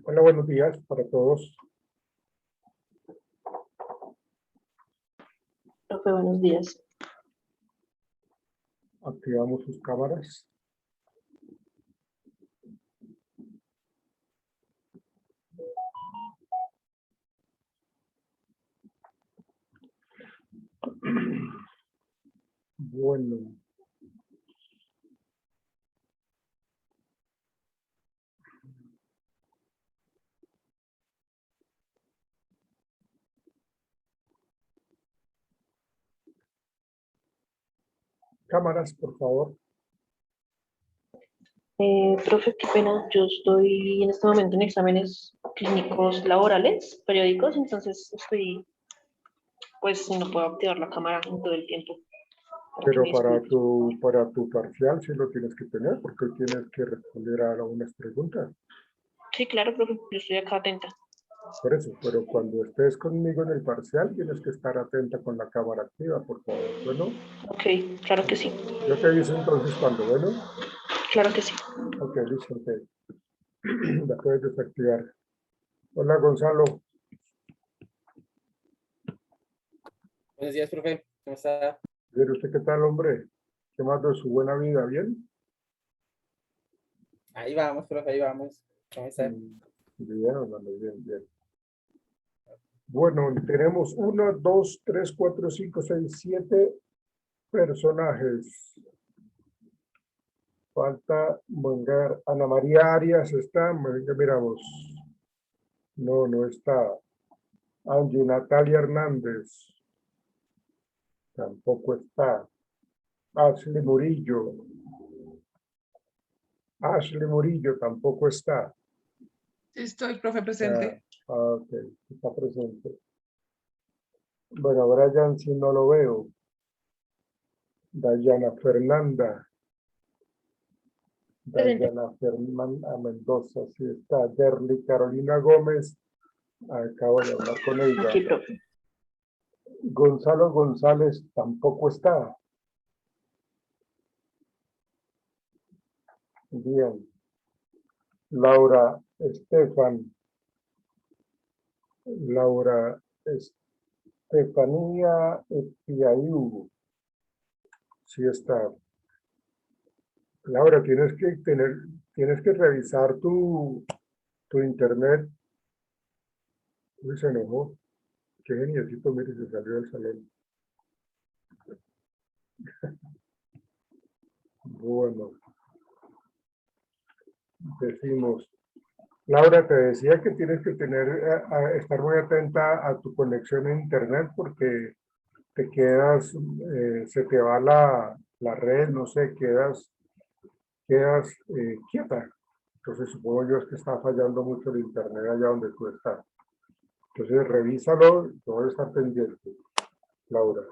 Hola, buenos días para todos. Profe, buenos días. Activamos sus cámaras. Bueno. Cámaras, por favor. Profe, qué pena, yo estoy en este momento en exámenes clínicos laborales, periódicos, entonces estoy, pues no puedo activar la cámara en todo el tiempo. Para que Pero me disculpe. para tu parcial sí lo tienes que tener porque hoy tienes que responder a algunas preguntas. Sí, claro, profe, yo estoy acá atenta. Por eso, pero cuando estés conmigo en el parcial tienes que estar atenta con la cámara activa, por favor. Bueno, Ok, claro que sí, yo te aviso entonces cuando, bueno. claro que sí. Ok, listo, ok. La puedes desactivar. Hola, Gonzalo. Buenos días, profe. ¿Cómo está? Bien, ¿usted qué tal, hombre? ¿Qué más de su buena vida? ¿Bien? Ahí vamos, profe, ahí vamos. ¿Cómo está? Bien, hermano, bien, bien. Bueno, tenemos 1, 2, 3, 4, 5, 6, 7 personajes. Falta Mongar. Ana María Arias está. Ya miramos. No, no está. Angie Natalia Hernández. Tampoco está. Ashley Murillo. Ashley Murillo tampoco está. Sí, estoy, profe, presente. Ok, está presente. Bueno, Brian sí no lo veo. Dayana Fernanda. Dayana Fernanda Mendoza, sí está. Derly Carolina Gómez. Acabo de hablar con ella. Aquí, profe. Gonzalo González tampoco está. Bien. Laura Estefan. Laura Estefanía Espiayú. Sí está. Laura, tienes que revisar tu internet. Uy, se enojó. Qué geniecito, mire, se salió del salón. Bueno, decimos. Laura, te decía que tienes que estar muy atenta a tu conexión a internet porque te quedas, se te va la red, no sé, quedas quieta. Entonces supongo yo es que está fallando mucho el internet allá donde tú estás. Entonces revísalo, todo está pendiente, Laura.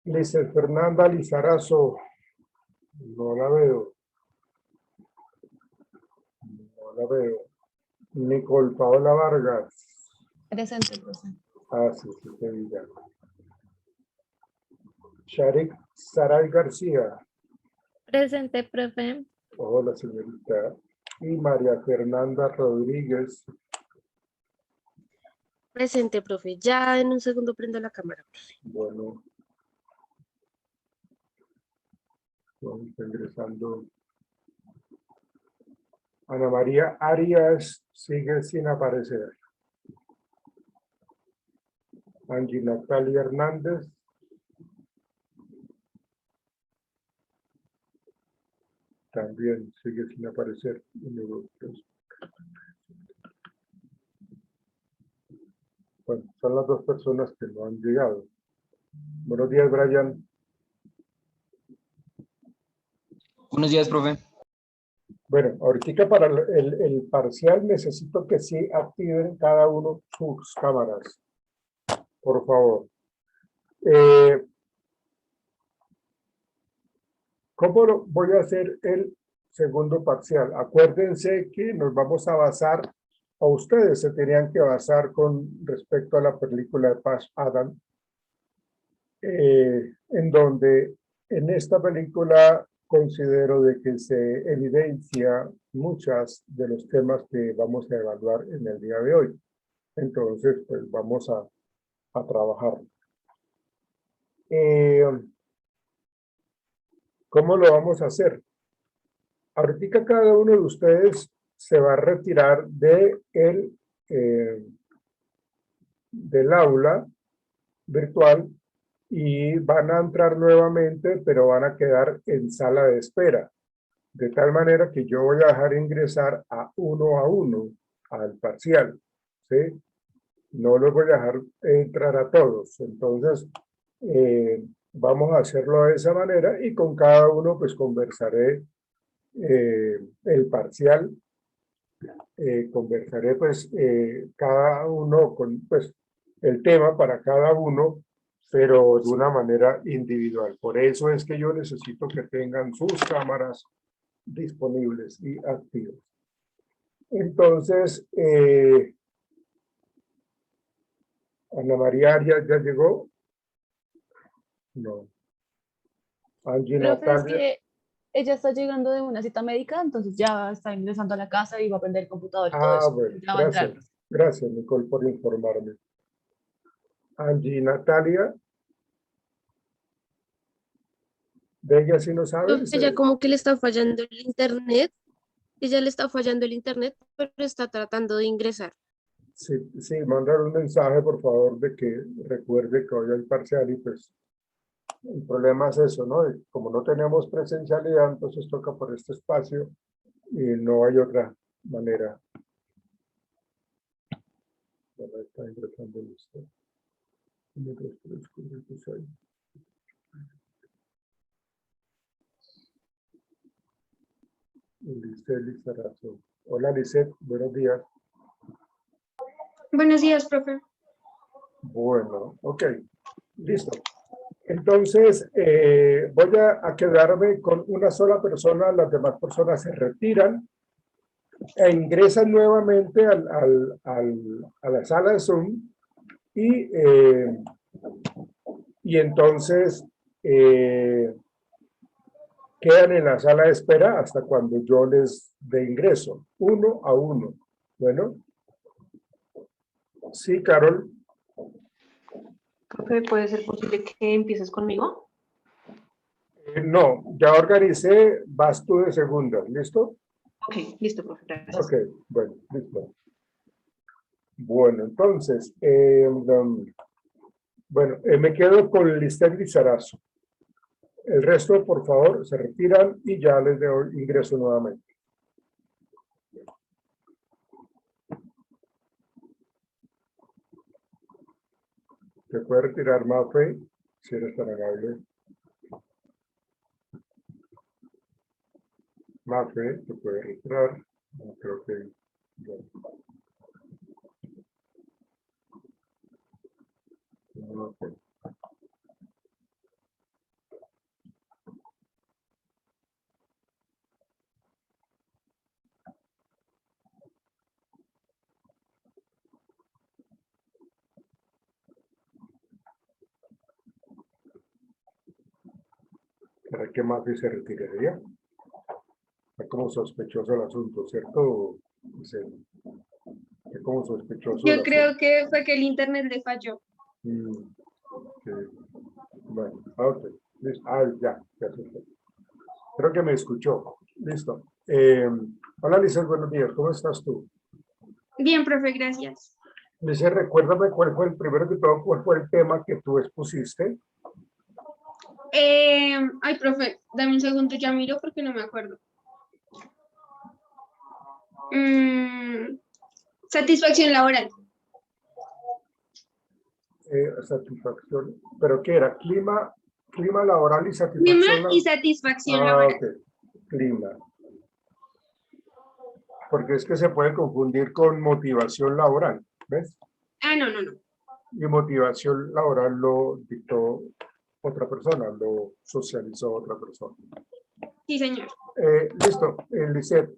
Lice Fernanda Lizarazo, no la veo. No la veo. Nicole Paola Vargas. Presente, profe. Ah, sí, sí, te vi ya. Sharik Saray García. Presente, profe. Hola, señorita. Y María Fernanda Rodríguez. Presente, profe. Ya en un segundo prendo la cámara. Bueno, vamos ingresando. Ana María Arias sigue sin aparecer. Angie Natalia Hernández. También sigue sin aparecer. Bueno, son las dos personas que no han llegado. Buenos días, Brian. Buenos días, profe. Bueno, ahorita para el parcial necesito que sí activen cada uno sus cámaras. Por favor. ¿Cómo voy a hacer el segundo parcial? Acuérdense que nos vamos a basar, o ustedes se tenían que basar con respecto a la película de Patch Adams, en donde en esta película considero de que se evidencia muchas de los temas que vamos a evaluar en el día de hoy. Entonces, pues vamos a trabajar. ¿Cómo lo vamos a hacer? Ahorita cada uno de ustedes se va a retirar del aula virtual y van a entrar nuevamente, pero van a quedar en sala de espera. De tal manera que yo voy a dejar ingresar a uno al parcial, ¿sí? No los voy a dejar entrar a todos. Entonces, vamos a hacerlo de esa manera y con cada uno pues conversaré el parcial. Conversaré pues cada uno con pues el tema para cada uno, pero de una manera individual. Por eso es que yo necesito que tengan sus cámaras disponibles y activas. Entonces, Ana María Arias ya llegó. No. Angie Profe, es Natalia. que ella está llegando de una cita médica, entonces ya está ingresando a la casa y va a aprender el computador y todo Ah, eso. bueno, Ya va a entrar. gracias. Gracias, Nicole, por informarme. Angie Natalia. De ella sí no sabes. Ella como que le está fallando el internet. Ella le está fallando el internet, pero está tratando de ingresar. Sí, sí, mandar un mensaje, por favor, de que recuerde que hoy hay parcial y pues el problema es eso, ¿no? Como no tenemos presencialidad, entonces toca por este espacio y no hay otra manera. Ahora está ingresando listo. Lisette Lizarazo. Hola, Lisette, buenos días. Buenos días, profe. Bueno, ok, listo. Entonces, voy a quedarme con una sola persona, las demás personas se retiran e ingresan nuevamente a la sala de Zoom y entonces quedan en la sala de espera hasta cuando yo les dé ingreso, uno a uno. Bueno. Sí, Carol. Profe, ¿puede ser posible que empieces conmigo? No, ya organicé, vas tú de segunda, ¿listo? Ok, listo, profe, gracias. Ok, bueno, listo. Bueno, entonces, me quedo con Lisette Lizarazo. El resto, por favor, se retiran y ya les doy ingreso nuevamente. ¿Se puede retirar, Mafe? Si eres tan amable. Mafe, ¿se puede retirar? No, creo que... No, okay. ¿Para qué Mafe se retiraría? Está como sospechoso el asunto, ¿cierto? Sí. Está como sospechoso el Yo asunto. creo que fue que el internet le falló. Okay. Bueno, ok. Listo. Ah, ya se fue. Creo que me escuchó. Listo. Hola, Lisette, buenos días. ¿Cómo estás tú? Bien, profe, gracias. Lisette, recuérdame cuál fue el primero que todo, cuál fue el tema que tú expusiste. Ay, profe, dame un segundo, ya miro porque no me acuerdo. Satisfacción laboral. Satisfacción. ¿Pero qué era? Clima laboral y satisfacción Clima laboral. y satisfacción laboral. Ok. Clima. Porque es que se puede confundir con motivación laboral, ¿ves? Ah, no. Y motivación laboral lo dictó otra persona, lo socializó otra persona. Sí, señor. Listo, Lisette.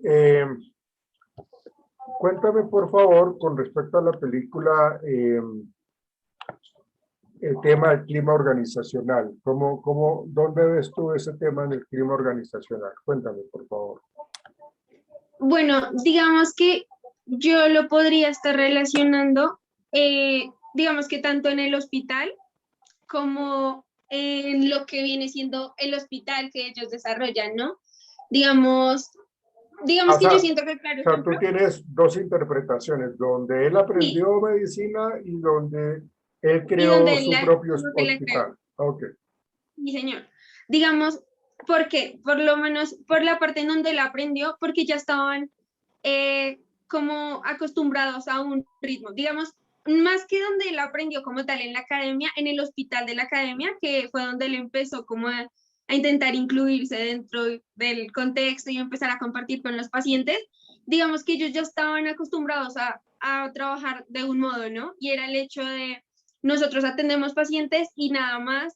Cuéntame, por favor, con respecto a la película, el tema del clima organizacional. ¿Dónde ves tú ese tema en el clima organizacional? Cuéntame, por favor. Bueno, digamos que yo lo podría estar relacionando, digamos que tanto en el hospital como en lo que viene siendo el hospital que ellos desarrollan, ¿no? Digamos, digamos O que yo sea, siento que, claro, o sea, tú ejemplo, tienes dos interpretaciones, donde él sí, aprendió medicina y donde él y creó donde su la, propio como que la creo. hospital. Ok. Sí, señor. Digamos, ¿por qué? Por lo menos por la parte en donde él aprendió, porque ya estaban como acostumbrados a un ritmo. Digamos, más que donde él aprendió como tal en la academia, en el hospital de la academia, que fue donde él empezó como a intentar incluirse dentro del contexto y empezar a compartir con los pacientes. Digamos que ellos ya estaban acostumbrados a trabajar de un modo, ¿no? Y era el hecho de nosotros atendemos pacientes y nada más.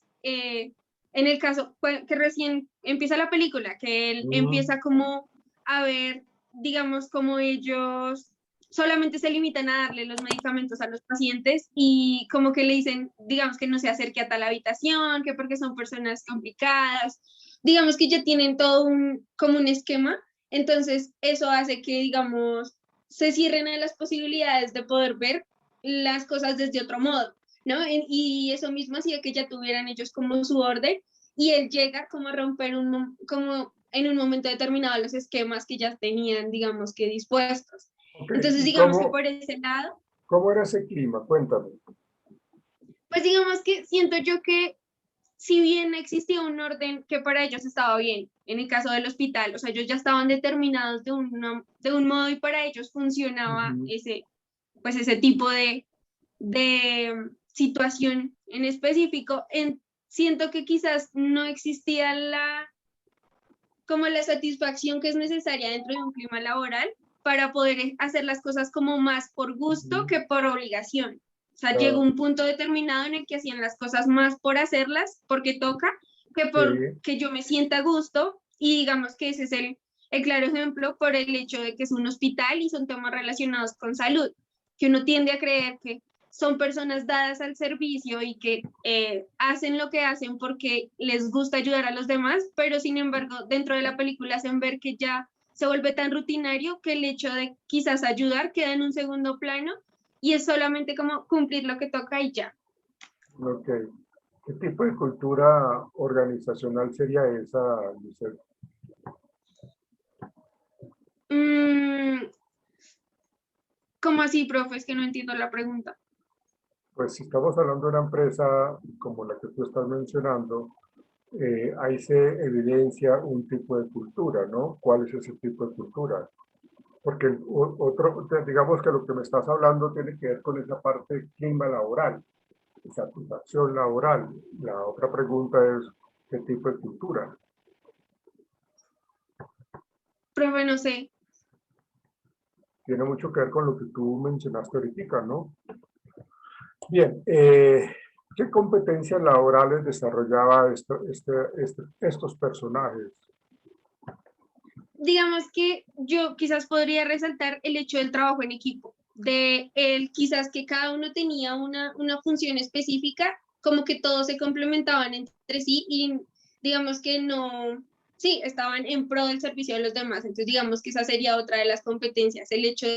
En el caso que recién empieza la película, que él empieza como a ver, digamos, como ellos solamente se limitan a darle los medicamentos a los pacientes y como que le dicen, digamos, que no se acerque a tal habitación, que porque son personas complicadas, digamos que ya tienen todo como un esquema, entonces eso hace que, digamos, se cierren a las posibilidades de poder ver las cosas desde otro modo. ¿No? Y eso mismo hacía que ya tuvieran ellos como su orden y él llega como a romper como en un momento determinado los esquemas que ya tenían, digamos, que dispuestos. Ok, Entonces, ¿y digamos que por ese lado, cómo era ese clima? Cuéntame. pues digamos que siento yo que si bien existía un orden que para ellos estaba bien, en el caso del hospital, o sea, ellos ya estaban determinados de un modo y para ellos funcionaba Ujú. pues ese tipo de situación en específico, siento que quizás no existía como la satisfacción que es necesaria dentro de un clima laboral para poder hacer las cosas como más por gusto que por obligación. O sea, llegó Ah, un punto determinado en el que hacían las cosas más por hacerlas, porque toca, que por sí, que yo me sienta a gusto y digamos que ese es el claro ejemplo por el hecho de que es un hospital y son temas relacionados con salud, que uno tiende a creer que son personas dadas al servicio y que hacen lo que hacen porque les gusta ayudar a los demás, pero sin embargo dentro de la película hacen ver que ya se vuelve tan rutinario que el hecho de quizás ayudar queda en un segundo plano y es solamente como cumplir lo que toca y ya. ok. ¿Qué tipo de cultura organizacional sería esa, Lucero? Mm, ¿Cómo así, profe? Es que no entiendo la pregunta. Pues si estamos hablando de una empresa como la que tú estás mencionando, ahí se evidencia un tipo de cultura, ¿no? ¿Cuál es ese tipo de cultura? Porque digamos que lo que me estás hablando tiene que ver con esa parte clima laboral, satisfacción laboral. La otra pregunta es, ¿qué tipo de cultura? Profe, no sé. Tiene mucho que ver con lo que tú mencionaste ahorita, ¿no? Bien, ¿qué competencias laborales desarrollaba estos personajes? Digamos que yo quizás podría resaltar el hecho del trabajo en equipo, de el quizás que cada uno tenía una función específica, como que todos se complementaban entre sí y digamos que no, sí, estaban en pro del servicio de los demás. Entonces digamos que esa sería otra de las competencias, el hecho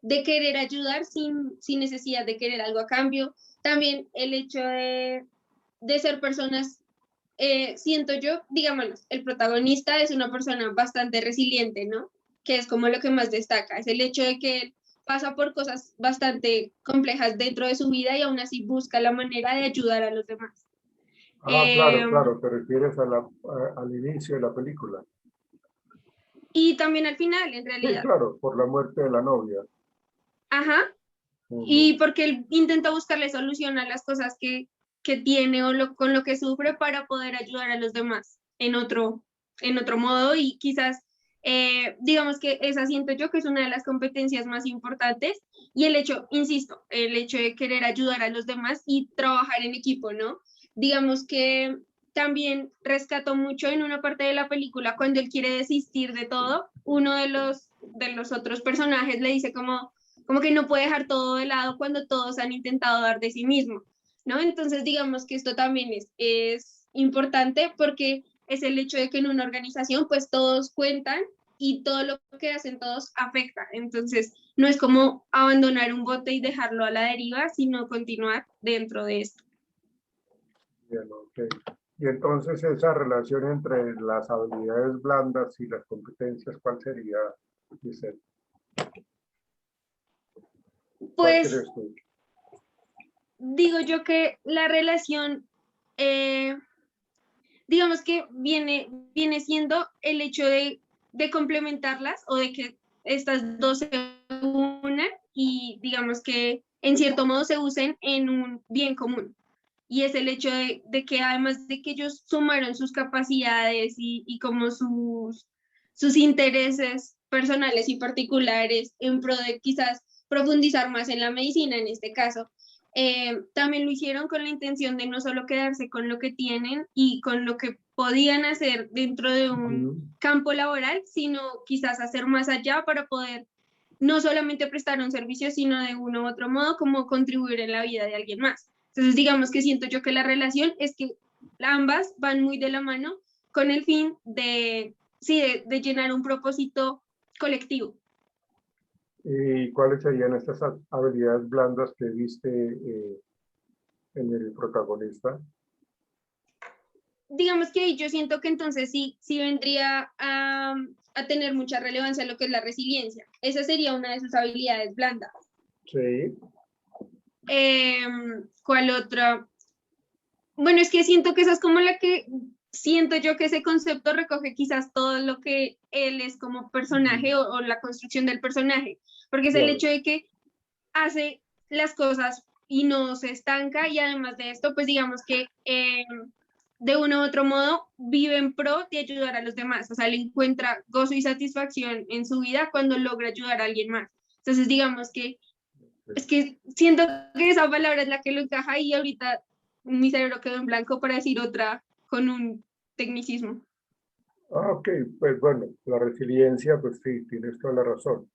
de querer ayudar sin necesidad de querer algo a cambio. También el hecho de ser personas siento yo, digámoslo, el protagonista es una persona bastante resiliente, ¿no? Que es como lo que más destaca, es el hecho de que él pasa por cosas bastante complejas dentro de su vida y aún así busca la manera de ayudar a los demás. Ah, claro, Eh, claro, te refieres al inicio de la película. y también al final, en Sí, realidad. claro, por la muerte de la novia. Ajá. Ujú. Y porque él intenta buscarle solución a las cosas que tiene o con lo que sufre para poder ayudar a los demás en otro modo y quizás, digamos que esa siento yo que es una de las competencias más importantes y el hecho, insisto, el hecho de querer ayudar a los demás y trabajar en equipo, ¿no? Digamos que también rescató mucho en una parte de la película cuando él quiere desistir de todo, uno de los otros personajes le dice como que no puede dejar todo de lado cuando todos han intentado dar de sí mismo, ¿no? Entonces, digamos que esto también es importante porque es el hecho de que en una organización, pues todos cuentan y todo lo que hacen todos afecta. Entonces, no es como abandonar un bote y dejarlo a la deriva, sino continuar dentro de esto. Bien, ok. Y entonces esa relación entre las habilidades blandas y las competencias, ¿cuál sería, Giselle? ¿Cuál Pues crees tú? digo yo que la relación, digamos que viene siendo el hecho de complementarlas o de que estas dos se unan y digamos que en cierto modo se usen en un bien común. Y es el hecho de que además de que ellos sumaron sus capacidades y como sus intereses personales y particulares en pro de quizás profundizar más en la medicina en este caso, también lo hicieron con la intención de no solo quedarse con lo que tienen y con lo que podían hacer dentro de un campo laboral, sino quizás hacer más allá para poder no solamente prestar un servicio, sino de uno u otro modo como contribuir en la vida de alguien más. Entonces, digamos que siento yo que la relación es que ambas van muy de la mano con el fin de, sí, de llenar un propósito colectivo. ¿Y cuáles serían estas habilidades blandas que viste en el protagonista? Digamos que yo siento que entonces sí vendría a tener mucha relevancia lo que es la resiliencia. Esa sería una de sus habilidades blandas. Sí. ¿Cuál otra? Bueno, es que siento que esa es como la que siento yo que ese concepto recoge quizás todo lo que él es como personaje o la construcción del personaje, porque es el Claro. hecho de que hace las cosas y no se estanca y además de esto, pues digamos que de uno u otro modo vive en pro de ayudar a los demás, o sea, le encuentra gozo y satisfacción en su vida cuando logra ayudar a alguien más. Entonces, digamos que es que siento que esa palabra es la que lo encaja y ahorita mi cerebro quedó en blanco para decir otra con un tecnicismo. Ah, ok, pues bueno, la resiliencia, pues sí, tienes toda la razón.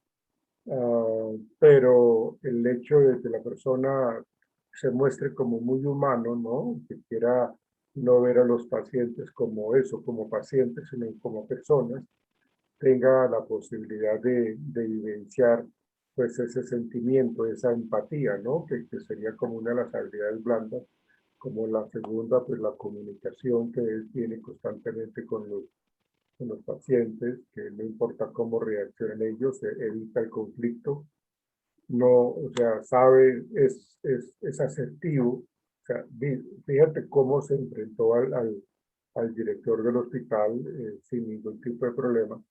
Pero el hecho de que la persona se muestre como muy humano, ¿no? Que quiera no ver a los pacientes como eso, como pacientes, sino como personas, tenga la posibilidad de vivenciar pues ese sentimiento, esa empatía, ¿no? Que sería como una de las habilidades blandas, como la segunda, pues la comunicación que él tiene constantemente con los pacientes, que no importa cómo reaccionen ellos, evita el conflicto, no, o sea, sabe, es asertivo, o sea, fíjate cómo se enfrentó al director del hospital sin ningún tipo de problema,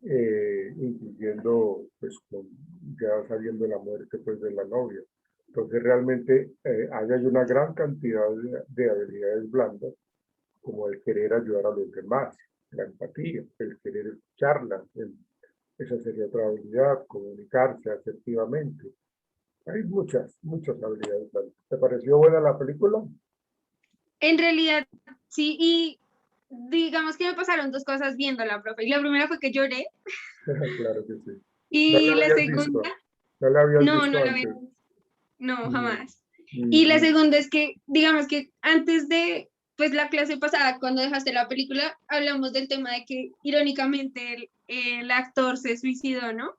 incluyendo, pues, ya sabiendo la muerte, pues, de la novia. Entonces, realmente, hay una gran cantidad de habilidades blandas, como el querer ayudar a los demás, la empatía, el querer escucharla, esa sería otra habilidad, comunicarse asertivamente. Hay muchas habilidades blandas. ¿Te pareció buena la película? En realidad, sí, y digamos que me pasaron dos cosas viéndola, profe. Y la primera fue que lloré Claro que sí. ¿No y la la habías segunda, visto? ¿No la habías no, visto no la vi, antes? no, Mm, jamás. Y la mm, segunda es que, digamos que antes de, pues la clase pasada, cuando dejaste la película, hablamos del tema de que irónicamente el actor se suicidó, ¿no?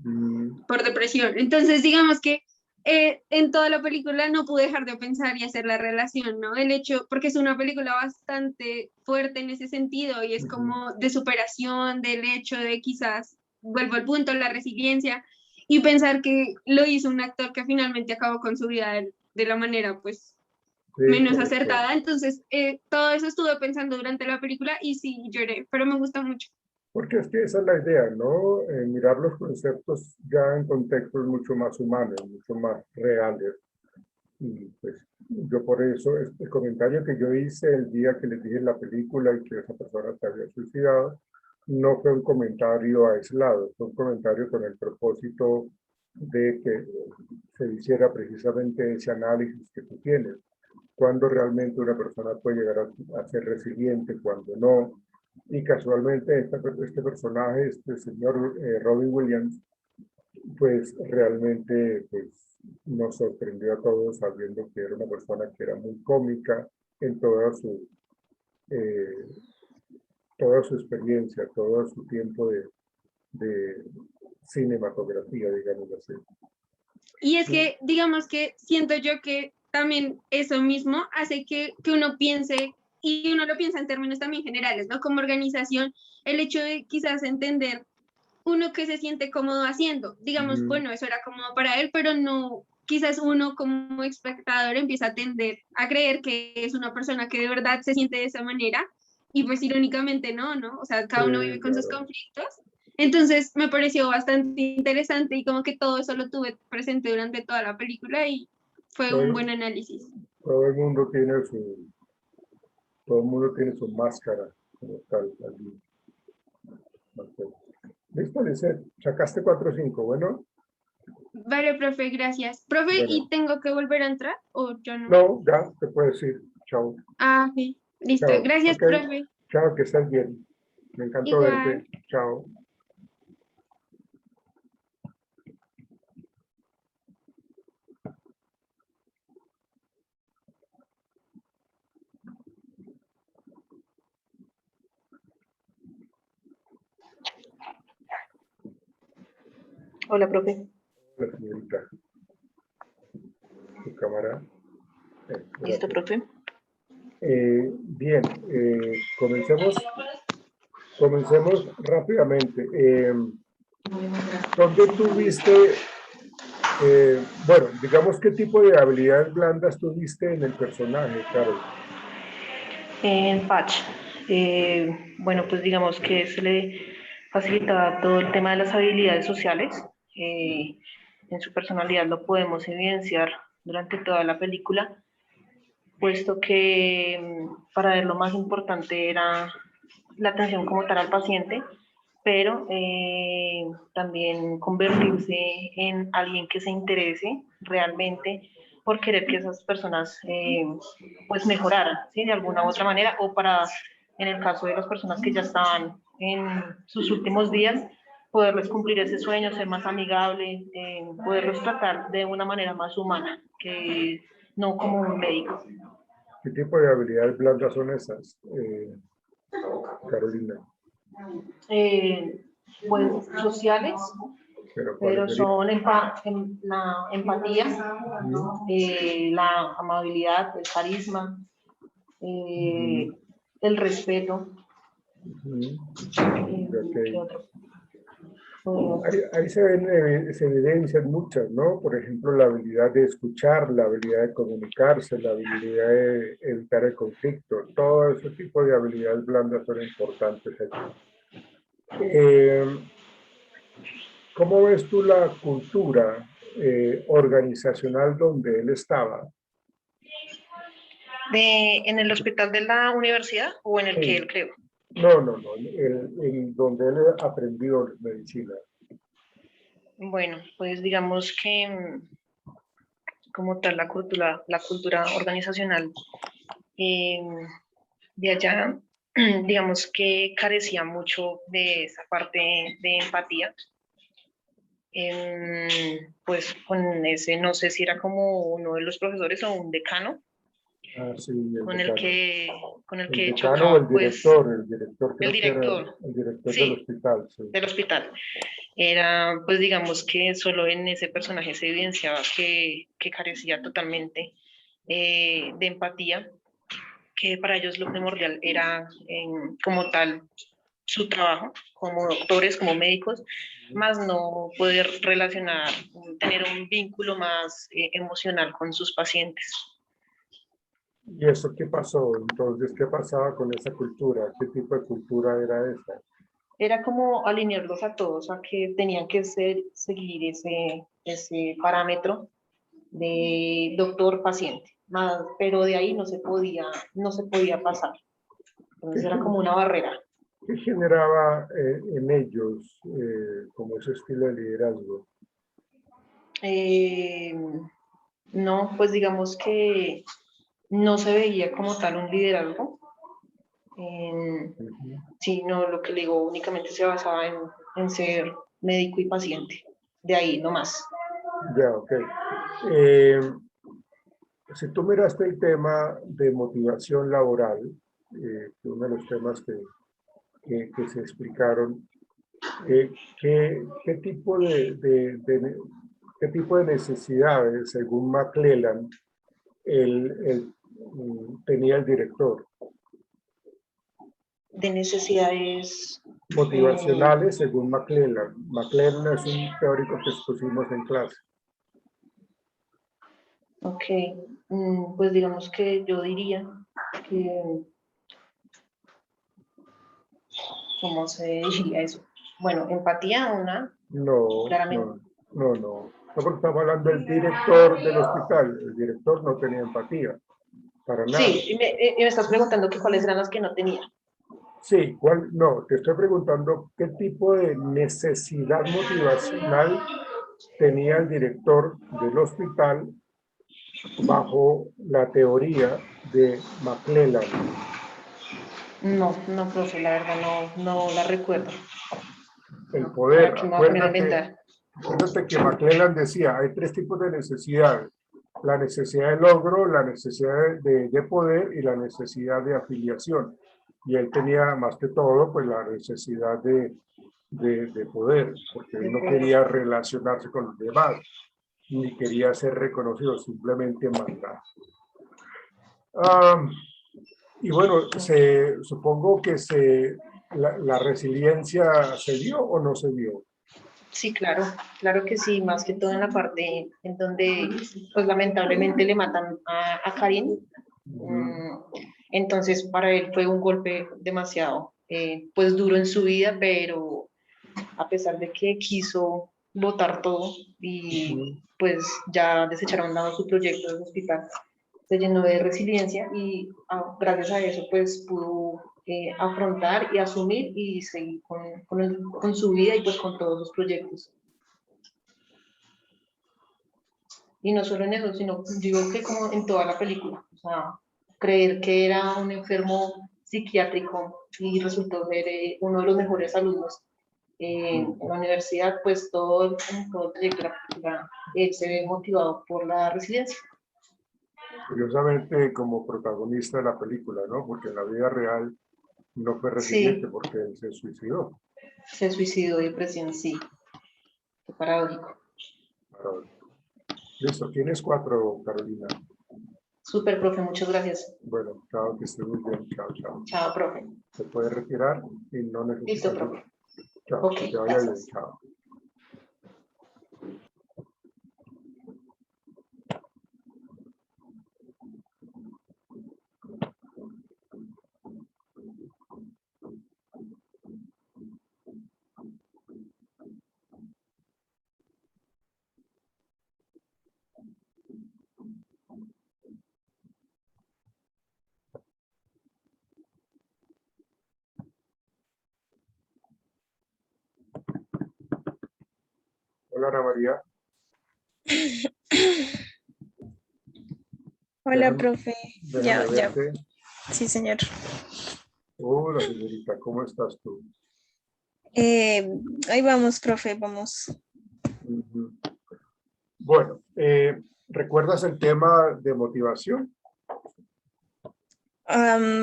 Por depresión. Entonces, digamos que en toda la película no pude dejar de pensar y hacer la relación, ¿no? El hecho, porque es una película bastante fuerte en ese sentido y es como de superación, del hecho de quizás, vuelvo al punto, la resiliencia y pensar que lo hizo un actor que finalmente acabó con su vida de la manera, pues, sí, menos correcto. acertada. Entonces, todo eso estuve pensando durante la película y sí lloré, pero me gusta mucho. Porque es que esa es la idea, ¿no? Mirar los conceptos ya en contextos mucho más humanos, mucho más reales. Y pues yo por eso, el comentario que yo hice el día que les dije la película y que esa persona se había suicidado, no fue un comentario aislado, fue un comentario con el propósito de que se hiciera precisamente ese análisis que tú tienes. Cuando realmente una persona puede llegar a ser resiliente, cuando no. Y casualmente este personaje, este señor Robin Williams, pues realmente pues, nos sorprendió a todos sabiendo que era una persona que era muy cómica en eh, toda su experiencia, todo su tiempo de cinematografía, digamos así. Y es que, digamos que siento yo que también eso mismo hace que uno piense, y uno lo piensa en términos también generales, ¿no? Como organización, el hecho de quizás entender uno que se siente cómodo haciendo. Digamos, bueno, eso era cómodo para él, pero no, quizás uno como espectador empieza a tender a creer que es una persona que de verdad se siente de esa manera, y pues irónicamente no, ¿no? O sea, cada uno Sí, vive con sus claro. conflictos. Entonces me pareció bastante interesante y como que todo eso lo tuve presente durante toda la película y fue un buen análisis. Todo el mundo tiene su máscara como tal. Allí. Listo, Lisette, sacaste 4 o 5, bueno. Vale, profe, gracias. Profe, Bueno. ¿y tengo que volver a entrar o ya no? No, ya te puedes ir. Chao. Ah, sí. Listo. Chao. Gracias, Ok. profe. Chao, que estés bien. Me encantó Igual. verte. Chao. Hola, profe. La señorita. Tu cámara. ¿Listo, Gracias. profe? Bien, comencemos rápidamente. ¿Dónde tuviste, bueno, digamos qué tipo de habilidades blandas tuviste en el personaje, Carol? En Patch, bueno, pues digamos que se le facilitaba todo el tema de las habilidades sociales. En su personalidad lo podemos evidenciar durante toda la película, puesto que para él lo más importante era la atención como tal al paciente, pero también convertirse en alguien que se interese realmente por querer que esas personas pues mejoraran, ¿sí? De alguna u otra manera, o para, en el caso de las personas que ya estaban en sus últimos días, poderles cumplir ese sueño, ser más amigable, poderlos tratar de una manera más humana, que no como un médico. ¿Qué tipo de habilidades blandas son esas, Carolina? Pues sociales, pero son la empatía, la amabilidad, el carisma, el respeto. ¿Qué otro? Ahí se evidencian muchas, ¿no? Por ejemplo, la habilidad de escuchar, la habilidad de comunicarse, la habilidad de evitar el conflicto. Todo ese tipo de habilidades blandas son importantes aquí. ¿Cómo ves tú la cultura organizacional donde él estaba? ¿En el hospital de la universidad o en el que él creó? No, donde él aprendió medicina. Bueno, pues digamos que como tal la cultura organizacional de allá, digamos que carecía mucho de esa parte de empatía. Pues con ese, no sé si era como uno de los profesores o un decano, Sí, con el que decano chocaba, o el director, el director, el director sí, del hospital. Sí. del hospital. Era, pues digamos que solo en ese personaje se evidenciaba que carecía totalmente de empatía, que para ellos lo primordial era como tal su trabajo, como doctores, como médicos, más no poder relacionar, tener un vínculo más emocional con sus pacientes. ¿Y eso qué pasó? Entonces, ¿qué pasaba con esa cultura? ¿Qué tipo de cultura era esa? Era como alinearlos a todos a que tenían que seguir ese parámetro de doctor-paciente, pero de ahí no se podía pasar. Entonces era como una barrera. ¿Qué generaba en ellos como ese estilo de liderazgo? No, pues digamos que no se veía como tal un liderazgo, sino lo que le digo, únicamente se basaba en ser médico y paciente, de ahí no más. Ya, ok. Si tú miraste el tema de motivación laboral, uno de los temas que se explicaron, ¿Qué tipo qué tipo de necesidades, según McClellan, tenía el director? De necesidades. Motivacionales, según McClellan. McClellan es un teórico que expusimos en clase. Ok, pues digamos que yo diría que, ¿cómo se diría eso? Bueno, empatía una, No, claramente. no, porque estamos hablando del director del hospital. El director no tenía empatía, para nada. Sí, y me estás preguntando que cuáles eran las que no tenía. Sí, no, te estoy preguntando qué tipo de necesidad motivacional tenía el director del hospital bajo la teoría de McClellan. No, profe, la verdad no la recuerdo. El poder, ¿Para qué me voy a poner a inventar? acuérdate que McClellan decía, hay tres tipos de necesidades: la necesidad de logro, la necesidad de poder y la necesidad de afiliación. Y él tenía más que todo pues la necesidad de poder, porque él no quería relacionarse con los demás, ni quería ser reconocido, simplemente mandar. Y bueno, supongo que la resiliencia se dio o no se dio. Sí, claro que sí, más que todo en la parte en donde, pues lamentablemente le matan a Karim. Entonces, para él fue un golpe demasiado, pues duro en su vida, pero a pesar de que quiso botar todo y pues ya desechar a un lado su proyecto de hospital, se llenó de resiliencia y gracias a eso pues pudo afrontar y asumir y seguir con su vida y pues con todos sus proyectos. Y no solo en eso, sino digo que como en toda la película, o sea, creer que era un enfermo psiquiátrico y resultó ser uno de los mejores alumnos en la universidad, pues todo el trayecto de la película, él se ve motivado por la resiliencia. Curiosamente como protagonista de la película, ¿no? Porque en la vida real no fue resiliente, sí, porque él se suicidó. Se suicidó de depresión, sí. Qué paradójico. Listo, tienes 4, Carolina. Súper, profe, muchas gracias. Bueno, chao, que estés muy bien. Chao, chao. Chao, profe. Se puede retirar y no necesita. Listo, profe. Chao, Ok, que te vaya bien. gracias. Chao. Hola, Ana María. Hola, Déjame- profe. déjame Ya. verte. Sí, señor. Hola, señorita, ¿cómo estás tú? Ahí vamos, profe, vamos. Ujú. Bueno, ¿recuerdas el tema de motivación?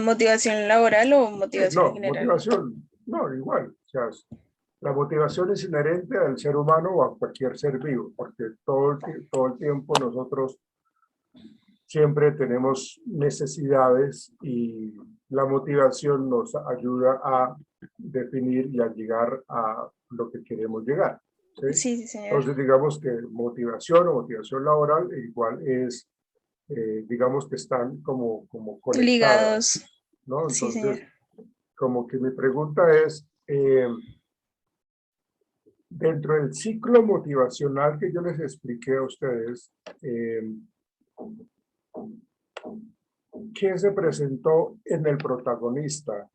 ¿Motivación laboral o motivación en No, general? motivación, no, igual. O sea, la motivación es inherente al ser humano o a cualquier ser vivo, porque todo el tiempo nosotros siempre tenemos necesidades y la motivación nos ayuda a definir y a llegar a lo que queremos llegar. ¿Sí? Sí, señor. Entonces, digamos que motivación o motivación laboral igual es, digamos que están como conectadas, Ligados. ¿no? Sí, Entonces, señor. como que mi pregunta es, dentro del ciclo motivacional que yo les expliqué a ustedes, ¿qué se presentó en el protagonista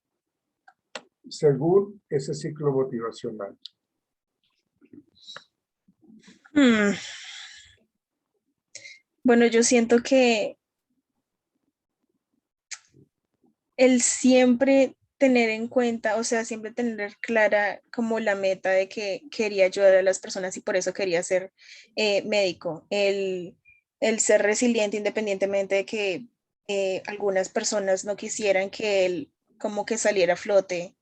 según ese ciclo motivacional? Bueno, yo siento que el siempre tener en cuenta, o sea, siempre tener clara como la meta de que quería ayudar a las personas y por eso quería ser médico, el ser resiliente independientemente de que algunas personas no quisieran que él como que saliera a flote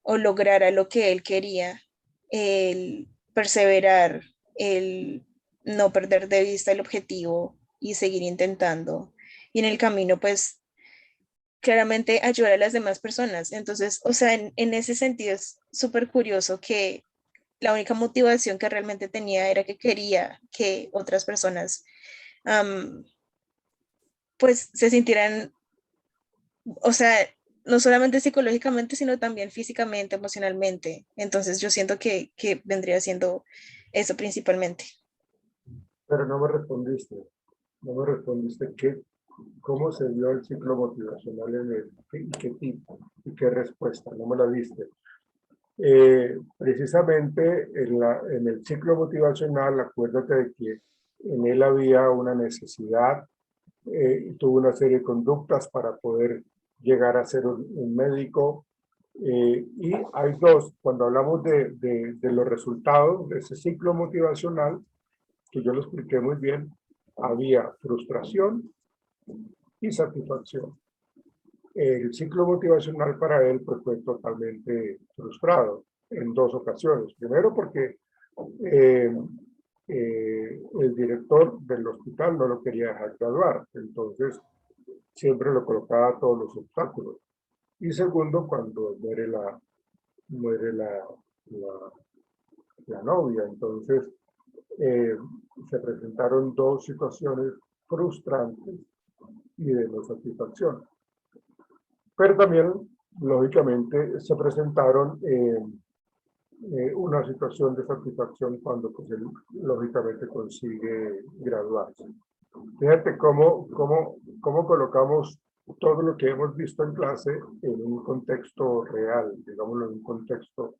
o lograra lo que él quería. el perseverar, el no perder de vista el objetivo y seguir intentando. Y en el camino, pues, claramente ayudar a las demás personas. Entonces, o sea, en ese sentido es súper curioso que la única motivación que realmente tenía era que quería que otras personas, pues, se sintieran, o sea, no solamente psicológicamente, sino también físicamente, emocionalmente. Entonces, yo siento que vendría siendo eso principalmente. Pero no me respondiste. No me respondiste cómo se dio el ciclo motivacional en él, y qué tipo, y qué respuesta. No me la diste. Precisamente en el ciclo motivacional, acuérdate de que en él había una necesidad, y tuvo una serie de conductas para poder llegar a ser un médico. Y hay dos, cuando hablamos de los resultados de ese ciclo motivacional, que yo lo expliqué muy bien, había frustración y satisfacción. El ciclo motivacional para él pues, fue totalmente frustrado en dos ocasiones. Primero porque eh, el director del hospital no lo quería dejar graduar, entonces siempre lo colocaba a todos los obstáculos. Y segundo, cuando muere la novia, entonces se presentaron dos situaciones frustrantes y de no satisfacción. Pero también, lógicamente, se presentaron una situación de satisfacción cuando pues, él, lógicamente, consigue graduarse. Fíjate cómo colocamos todo lo que hemos visto en clase en un contexto real, digámoslo en un contexto,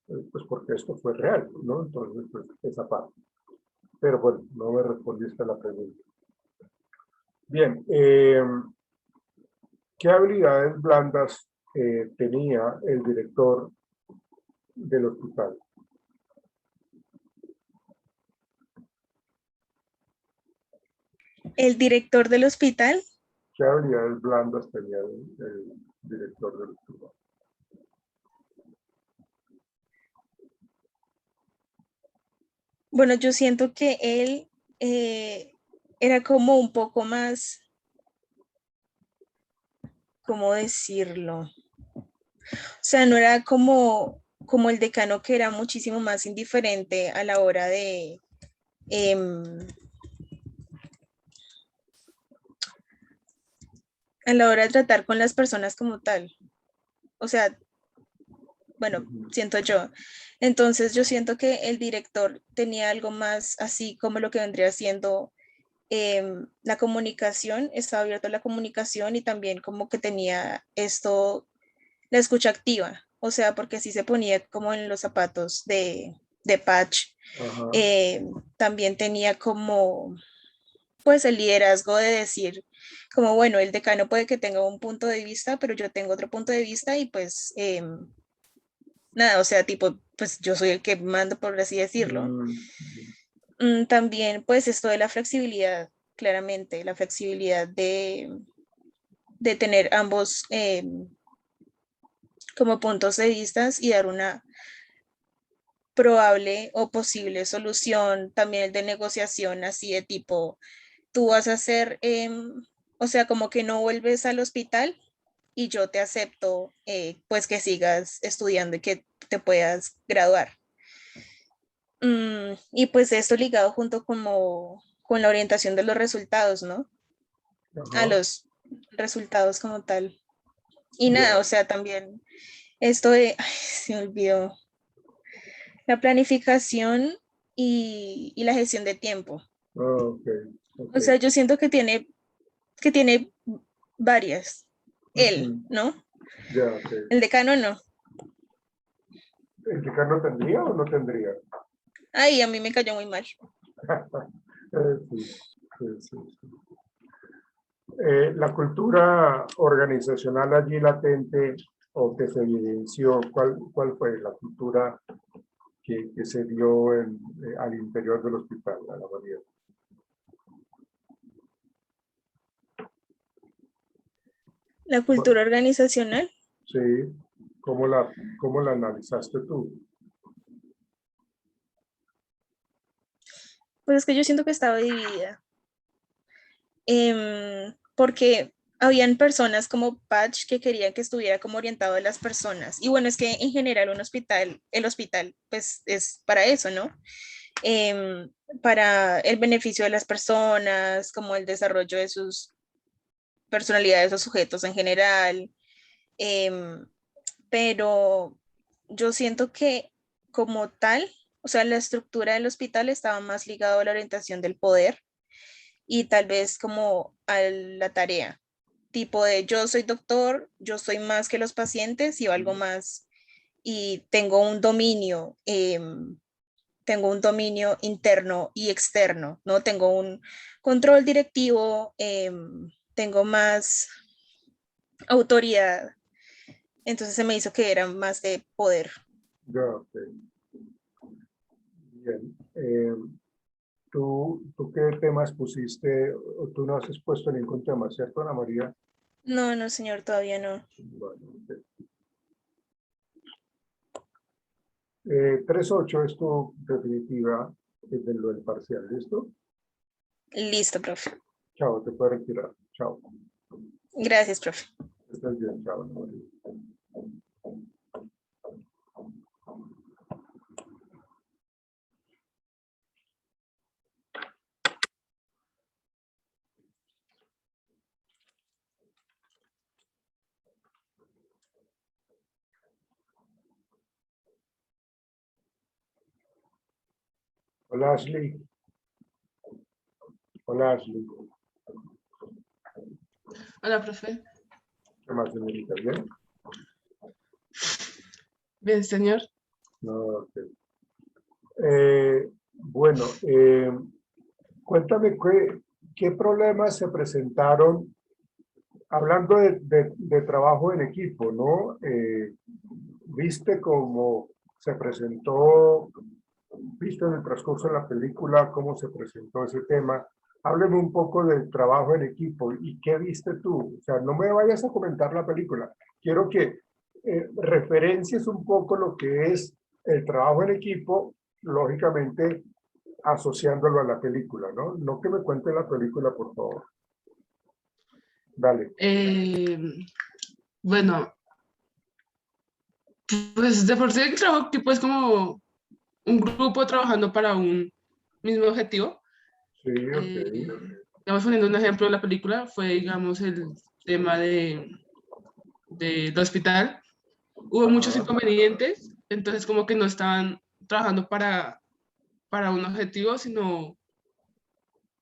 pues porque esto fue real, ¿no? Entonces, pues esa parte. Pero bueno, no me respondiste a la pregunta. Bien, ¿qué habilidades blandas tenía el director del hospital? El director del hospital, ¿Qué habilidades blandas tenía el director del hospital? bueno, yo siento que él era como un poco más, ¿cómo decirlo? O sea, no era como el decano que era muchísimo más indiferente a la hora de, a la hora de tratar con las personas como tal. O sea, bueno, siento yo. Entonces yo siento que el director tenía algo más así como lo que vendría siendo la comunicación, estaba abierto a la comunicación y también como que tenía esto, la escucha activa, o sea, porque sí se ponía como en los zapatos de Patch, también tenía como pues el liderazgo de decir como bueno, el decano puede que tenga un punto de vista, pero yo tengo otro punto de vista y pues nada, o sea, tipo, pues yo soy el que mando, por así decirlo. También, pues, esto de la flexibilidad, claramente, la flexibilidad de tener ambos como puntos de vista y dar una probable o posible solución, también el de negociación, así de tipo, tú vas a hacer, o sea, como que no vuelves al hospital y yo te acepto, pues, que sigas estudiando y que te puedas graduar. Y pues esto ligado junto con la orientación de los resultados, ¿no? A los resultados como tal. Y nada, o sea, también esto de, ay, se me olvidó, la planificación y la gestión de tiempo. O sea, yo siento que tiene varias. Él, ¿no? El decano no. ¿El decano tendría o no tendría? Ay, a mí me cayó muy mal. Sí. La cultura organizacional allí latente o que se evidenció, ¿cuál fue la cultura que se dio al interior del hospital, a la variedad? La cultura organizacional. Sí, ¿cómo la analizaste tú? Pues es que yo siento que estaba dividida. Porque habían personas como Patch que querían que estuviera como orientado a las personas. Y bueno, es que en general el hospital, pues es para eso, ¿no? Para el beneficio de las personas, como el desarrollo de sus personalidades o sujetos en general. Pero yo siento que como tal, o sea, la estructura del hospital estaba más ligado a la orientación del poder y tal vez como a la tarea, tipo de yo soy doctor, yo soy más que los pacientes y algo más y tengo un dominio interno y externo, ¿no? Tengo un control directivo, tengo más autoridad. Entonces se me hizo que era más de poder. Ya, ok. Bien. ¿Tú qué temas pusiste? O tú no has expuesto ningún tema, ¿cierto, Ana María? No, no, señor, todavía no. Bueno, ok. 3.8 es tu definitiva de lo del parcial, ¿listo? Listo, profe. Chao, te puedes retirar. Chao. Gracias, profe. Estás bien, chao, Ana María. Hola, Ashley. Hola, Ashley. Hola, profe. ¿Qué más, señorita? ¿Bien? Bien, señor. No, ok. Bueno, cuéntame qué problemas se presentaron hablando de trabajo en equipo, ¿no? ¿Viste cómo se presentó, viste en el transcurso de la película cómo se presentó ese tema? Hábleme un poco del trabajo en equipo y qué viste tú. O sea, no me vayas a comentar la película. Quiero que referencies un poco lo que es el trabajo en equipo, lógicamente asociándolo a la película, ¿no? No que me cuente la película, por favor. Dale. Bueno, pues de por sí el trabajo equipo es como un grupo trabajando para un mismo objetivo. Sí, ok. Estamos poniendo un ejemplo de la película, fue, digamos, el tema del hospital. Hubo muchos Ajá. inconvenientes, entonces como que no estaban trabajando para un objetivo, sino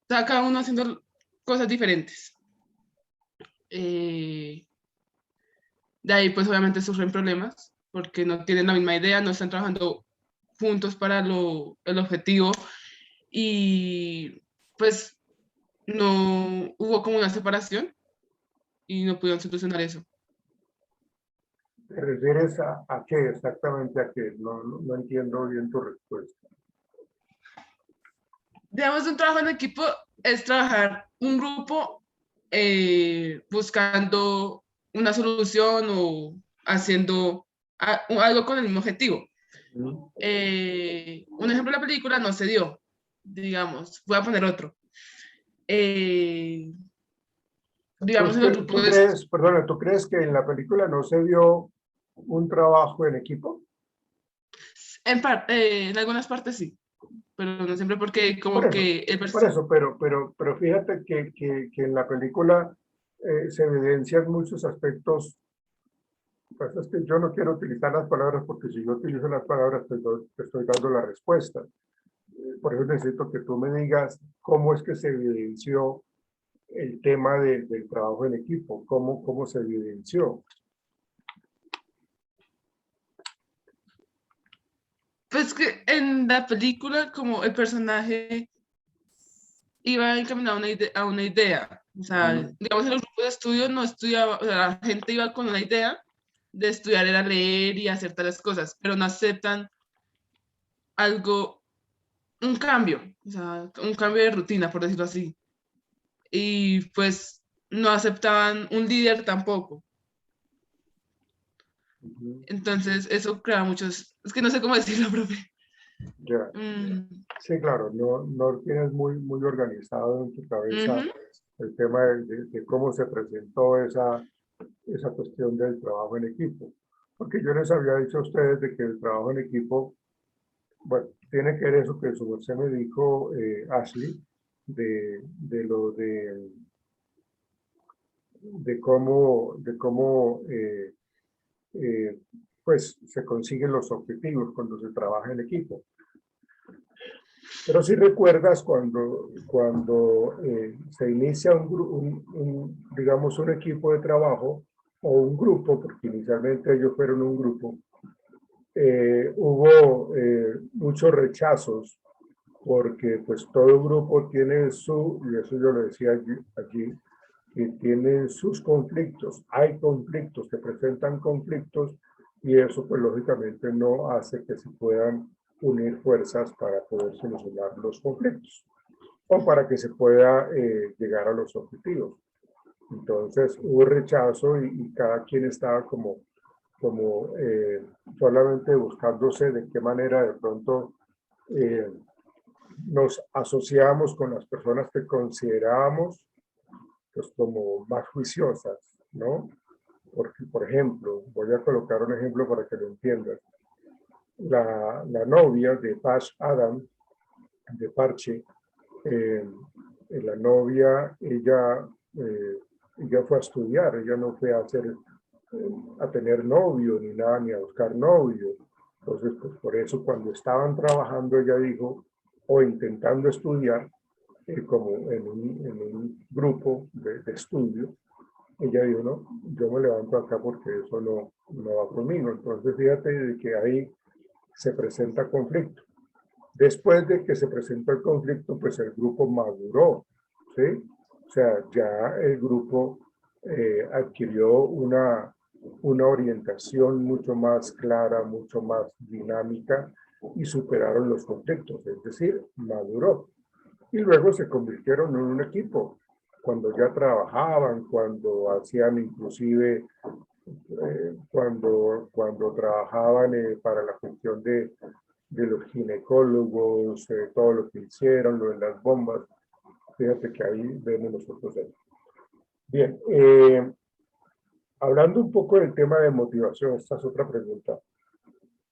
cada uno haciendo cosas diferentes. De ahí pues obviamente sufren problemas porque no tienen la misma idea, no están trabajando juntos para el objetivo y pues no hubo como una separación y no pudieron solucionar eso. ¿Te refieres a qué exactamente a qué? No entiendo bien tu respuesta. Digamos, un trabajo en equipo es trabajar un grupo buscando una solución o haciendo algo con el mismo objetivo. Un ejemplo de la película no se dio, digamos, voy a poner otro. Digamos, en el grupo Perdona, ¿tú crees que en la película no se vio un trabajo en equipo? en algunas partes sí, pero no siempre porque como que Por eso, pero fíjate que en la película se evidencian muchos aspectos. Pues es que yo no quiero utilizar las palabras porque si yo utilizo las palabras te estoy dando la respuesta. Por eso necesito que tú me digas cómo es que se evidenció el tema del trabajo en equipo, cómo se evidenció. pues que en la película como el personaje iba encaminado a una idea. O sea, digamos, en los grupos de estudio no estudiaba, o sea, la gente iba con una idea de estudiar, era leer y hacer tales cosas, pero no aceptan algo, un cambio, o sea, un cambio de rutina, por decirlo así. Y pues no aceptaban un líder tampoco. Entonces, eso crea muchos, es que no sé cómo decirlo, profe. Ya. Mm, Sí, claro, no tienes muy organizado en tu cabeza ujú. el tema de cómo se presentó esa cuestión del trabajo en equipo. Porque yo les había dicho a ustedes de que el trabajo en equipo, bueno, tiene que ver eso que su merced me dijo, Ashley, de lo de cómo eh, pues se consiguen los objetivos cuando se trabaja en equipo. Pero si recuerdas cuando se inicia digamos, un equipo de trabajo o un grupo, porque inicialmente ellos fueron un grupo, hubo muchos rechazos porque pues todo grupo tiene y eso yo lo decía aquí, que tienen sus conflictos. Hay conflictos, que presentan conflictos y eso pues lógicamente no hace que se puedan unir fuerzas para poder solucionar los conflictos o para que se pueda llegar a los objetivos. Entonces hubo rechazo y cada quien estaba como solamente buscándose de qué manera de pronto eh, nos asociábamos con las personas que considerábamos pues como más juiciosas, ¿no? Porque, por ejemplo, voy a colocar un ejemplo para que lo entiendas. La novia de Pash Adam, de Parche, la novia, ella fue a estudiar, ella no fue a tener novio ni nada, ni a buscar novio. Entonces, pues por eso cuando estaban trabajando, ella dijo, o intentando estudiar, como en un grupo de estudio, ella dijo, no, yo me levanto acá porque eso no va conmigo. Entonces, fíjate de que ahí se presenta conflicto. Después de que se presentó el conflicto, pues el grupo maduró, ¿sí? O sea, ya el grupo adquirió una orientación mucho más clara, mucho más dinámica y superaron los conflictos, es decir, maduró. Y luego se convirtieron en un equipo, cuando ya trabajaban, cuando hacían inclusive, cuando trabajaban para la cuestión de los ginecólogos, todo lo que hicieron, lo de las bombas. Fíjate que ahí vemos nosotros ahí. Bien, hablando un poco del tema de motivación, esta es otra pregunta.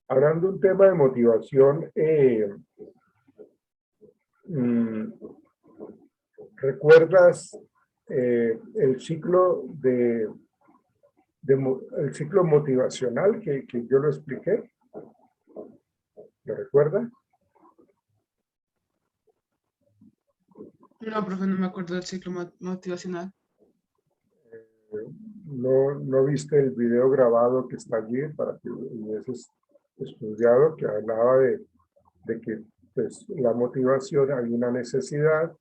Hablando un tema de motivación, ¿recuerdas el ciclo el ciclo motivacional que yo lo expliqué? ¿Lo recuerdas? No, profe, no me acuerdo del ciclo motivacional. ¿No viste el video grabado que está allí para que hubieses estudiado, que hablaba de que pues, la motivación, hay una necesidad,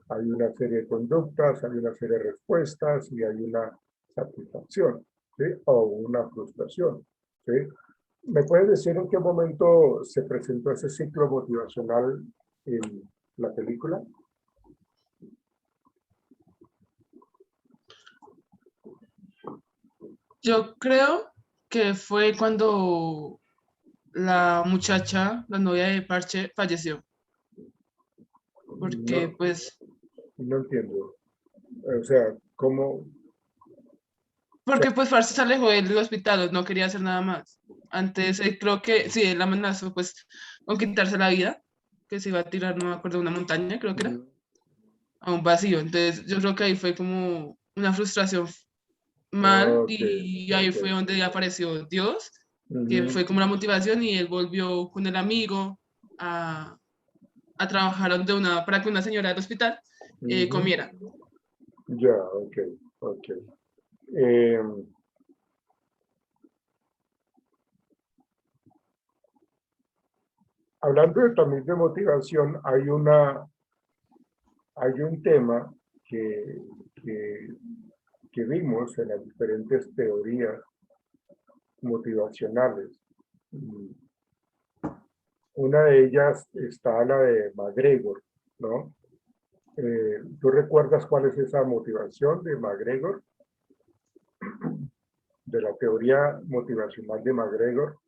hay una serie de conductas, hay una serie de respuestas y hay una satisfacción, ¿sí? O una frustración, ¿sí? ¿Me puedes decir en qué momento se presentó ese ciclo motivacional en la película? Yo creo que fue cuando la muchacha, la novia de Parche, falleció. Porque, No, pues, no entiendo. O sea, ¿cómo? porque pues Parche se alejó del hospital, no quería hacer nada más. Antes, creo que, sí, él amenazó, pues, con quitarse la vida, que se iba a tirar, no me acuerdo, de una montaña, creo que era, a un vacío. Entonces, yo creo que ahí fue como una frustración mal Ok, y ahí ok. fue donde apareció Dios, que Ujú, fue como la motivación y él volvió con el amigo a trabajar para que una señora del hospital ujú. comiera. Ya, ok, ok. Eh, hablando también de motivación, hay un tema que, que vimos en las diferentes teorías motivacionales. Una de ellas está la de McGregor, ¿no? ¿Tú recuerdas cuál es esa motivación de McGregor? De la teoría motivacional de McGregor.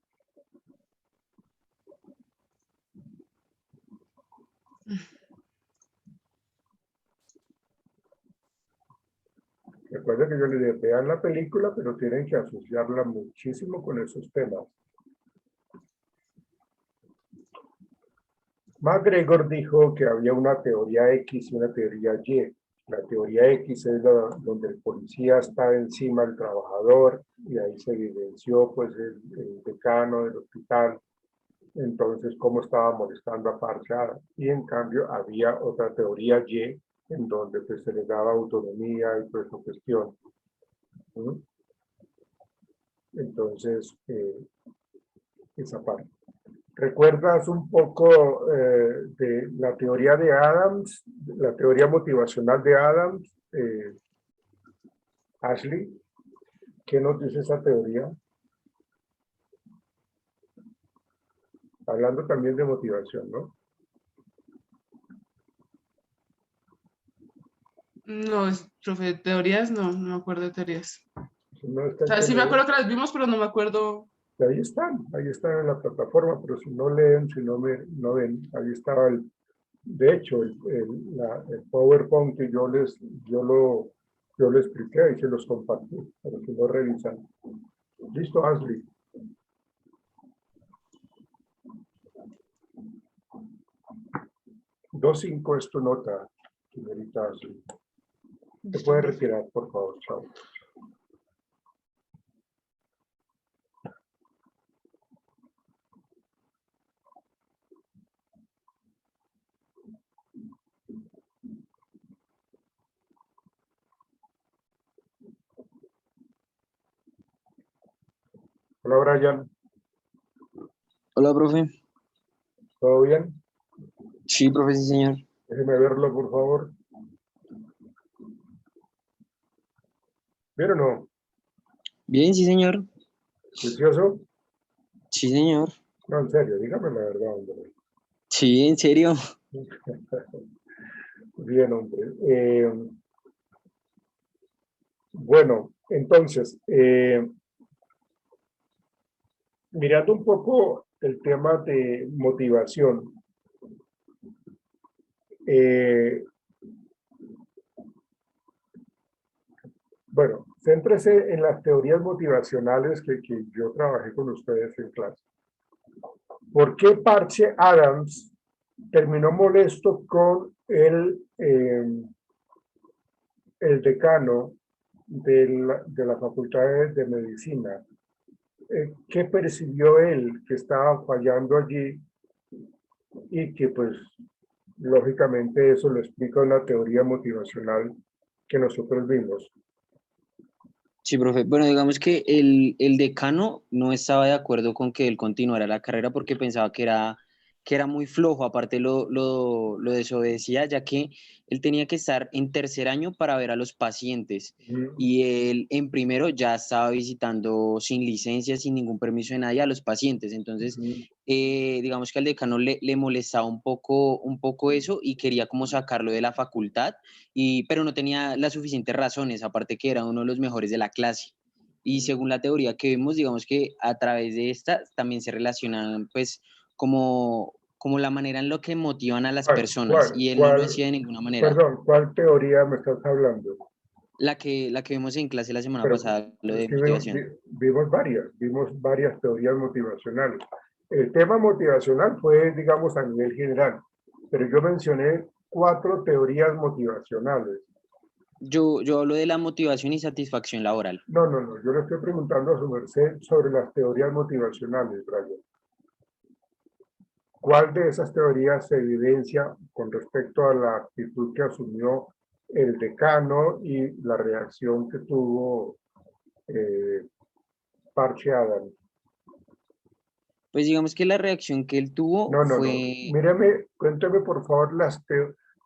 Recuerda que yo les dije, vean la película, pero tienen que asociarla muchísimo con esos temas. MacGregor dijo que había una teoría X y una teoría Y. La teoría X es donde el policía está encima del trabajador y ahí se evidenció pues el decano del hospital. Entonces, cómo estaba molestando a Parchada. Y en cambio había otra teoría Y en donde pues, se le daba autonomía y toda esa cuestión. ¿Mm? Entonces, esa parte. ¿Recuerdas un poco de la teoría de Adams, la teoría motivacional de Adams? Ashley, ¿qué nos dice esa teoría? Hablando también de motivación, ¿no? No, profe, teorías no me acuerdo de teorías. No está O sea, sí me acuerdo que las vimos, pero no me acuerdo. Ahí están en la plataforma, pero si no leen, si no ven, ahí estaba de hecho, el PowerPoint que yo lo expliqué y se los compartí, para que lo revisan. Listo, Ashley. $2.5 es tu nota, señorita Ashley. Te puedes retirar, por favor. Chao. Hola, Brian. Hola, profe. ¿Todo bien? Sí, profe, sí, señor. Déjeme verlo, por favor. ¿Bien o no? Bien, sí, señor. ¿Juicioso? Sí, señor. No, en serio, dígame la verdad, hombre. Sí, en serio. Bien, hombre. Bueno, entonces, mirando un poco el tema de motivación, bueno, céntrese en las teorías motivacionales que yo trabajé con ustedes en clase. ¿Por qué Parche Adams terminó molesto con el decano de la Facultad de Medicina? ¿Qué percibió él que estaba fallando allí? Y que pues lógicamente eso lo explica una teoría motivacional que nosotros vimos. Sí, profe. Bueno, digamos que el decano no estaba de acuerdo con que él continuara la carrera porque pensaba que era muy flojo. Aparte lo desobedecía, ya que él tenía que estar en tercer año para ver a los pacientes. Y él en primero ya estaba visitando sin licencia, sin ningún permiso de nadie a los pacientes. Entonces, digamos que al decano le molestaba un poco eso y quería como sacarlo de la facultad. Pero no tenía las suficientes razones, aparte que era uno de los mejores de la clase. Y según la teoría que vemos, digamos que a través de esta también se relacionan, pues, como la manera en lo que motivan a las personas, y él no lo hacía de ninguna manera. Perdón, ¿cuál teoría me estás hablando? La que vimos en clase la semana Pero pasada, lo de sí motivación. vimos varias teorías motivacionales. El tema motivacional fue, digamos, a nivel general, pero yo mencioné 4 teorías motivacionales. Yo hablo de la motivación y satisfacción laboral. No, yo le estoy preguntando a su merced sobre las teorías motivacionales, Brian. ¿Cuál de esas teorías se evidencia con respecto a la actitud que asumió el decano y la reacción que tuvo Parche Adams? Pues digamos que la reacción que él tuvo fue... Míreme, cuénteme por favor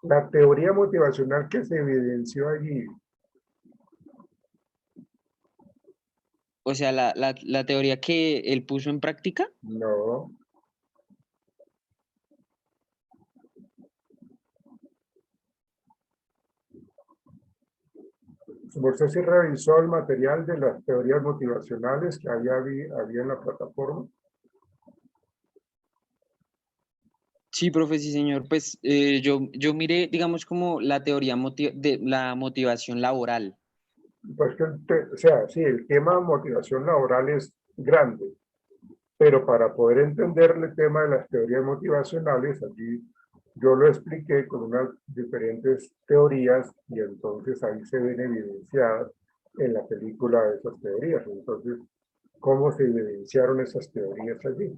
la teoría motivacional que se evidenció allí. O sea, la teoría que él puso en práctica. No. ¿Usted sí revisó el material de las teorías motivacionales que había en la plataforma? Sí, profe, sí, señor. Pues yo miré, digamos, como la teoría de la motivación laboral. Pues que, o sea, sí, el tema motivación laboral es grande, pero para poder entender el tema de las teorías motivacionales, allí yo lo expliqué con unas diferentes teorías y entonces ahí se ven evidenciadas en la película de esas teorías. Entonces, ¿cómo se evidenciaron esas teorías allí?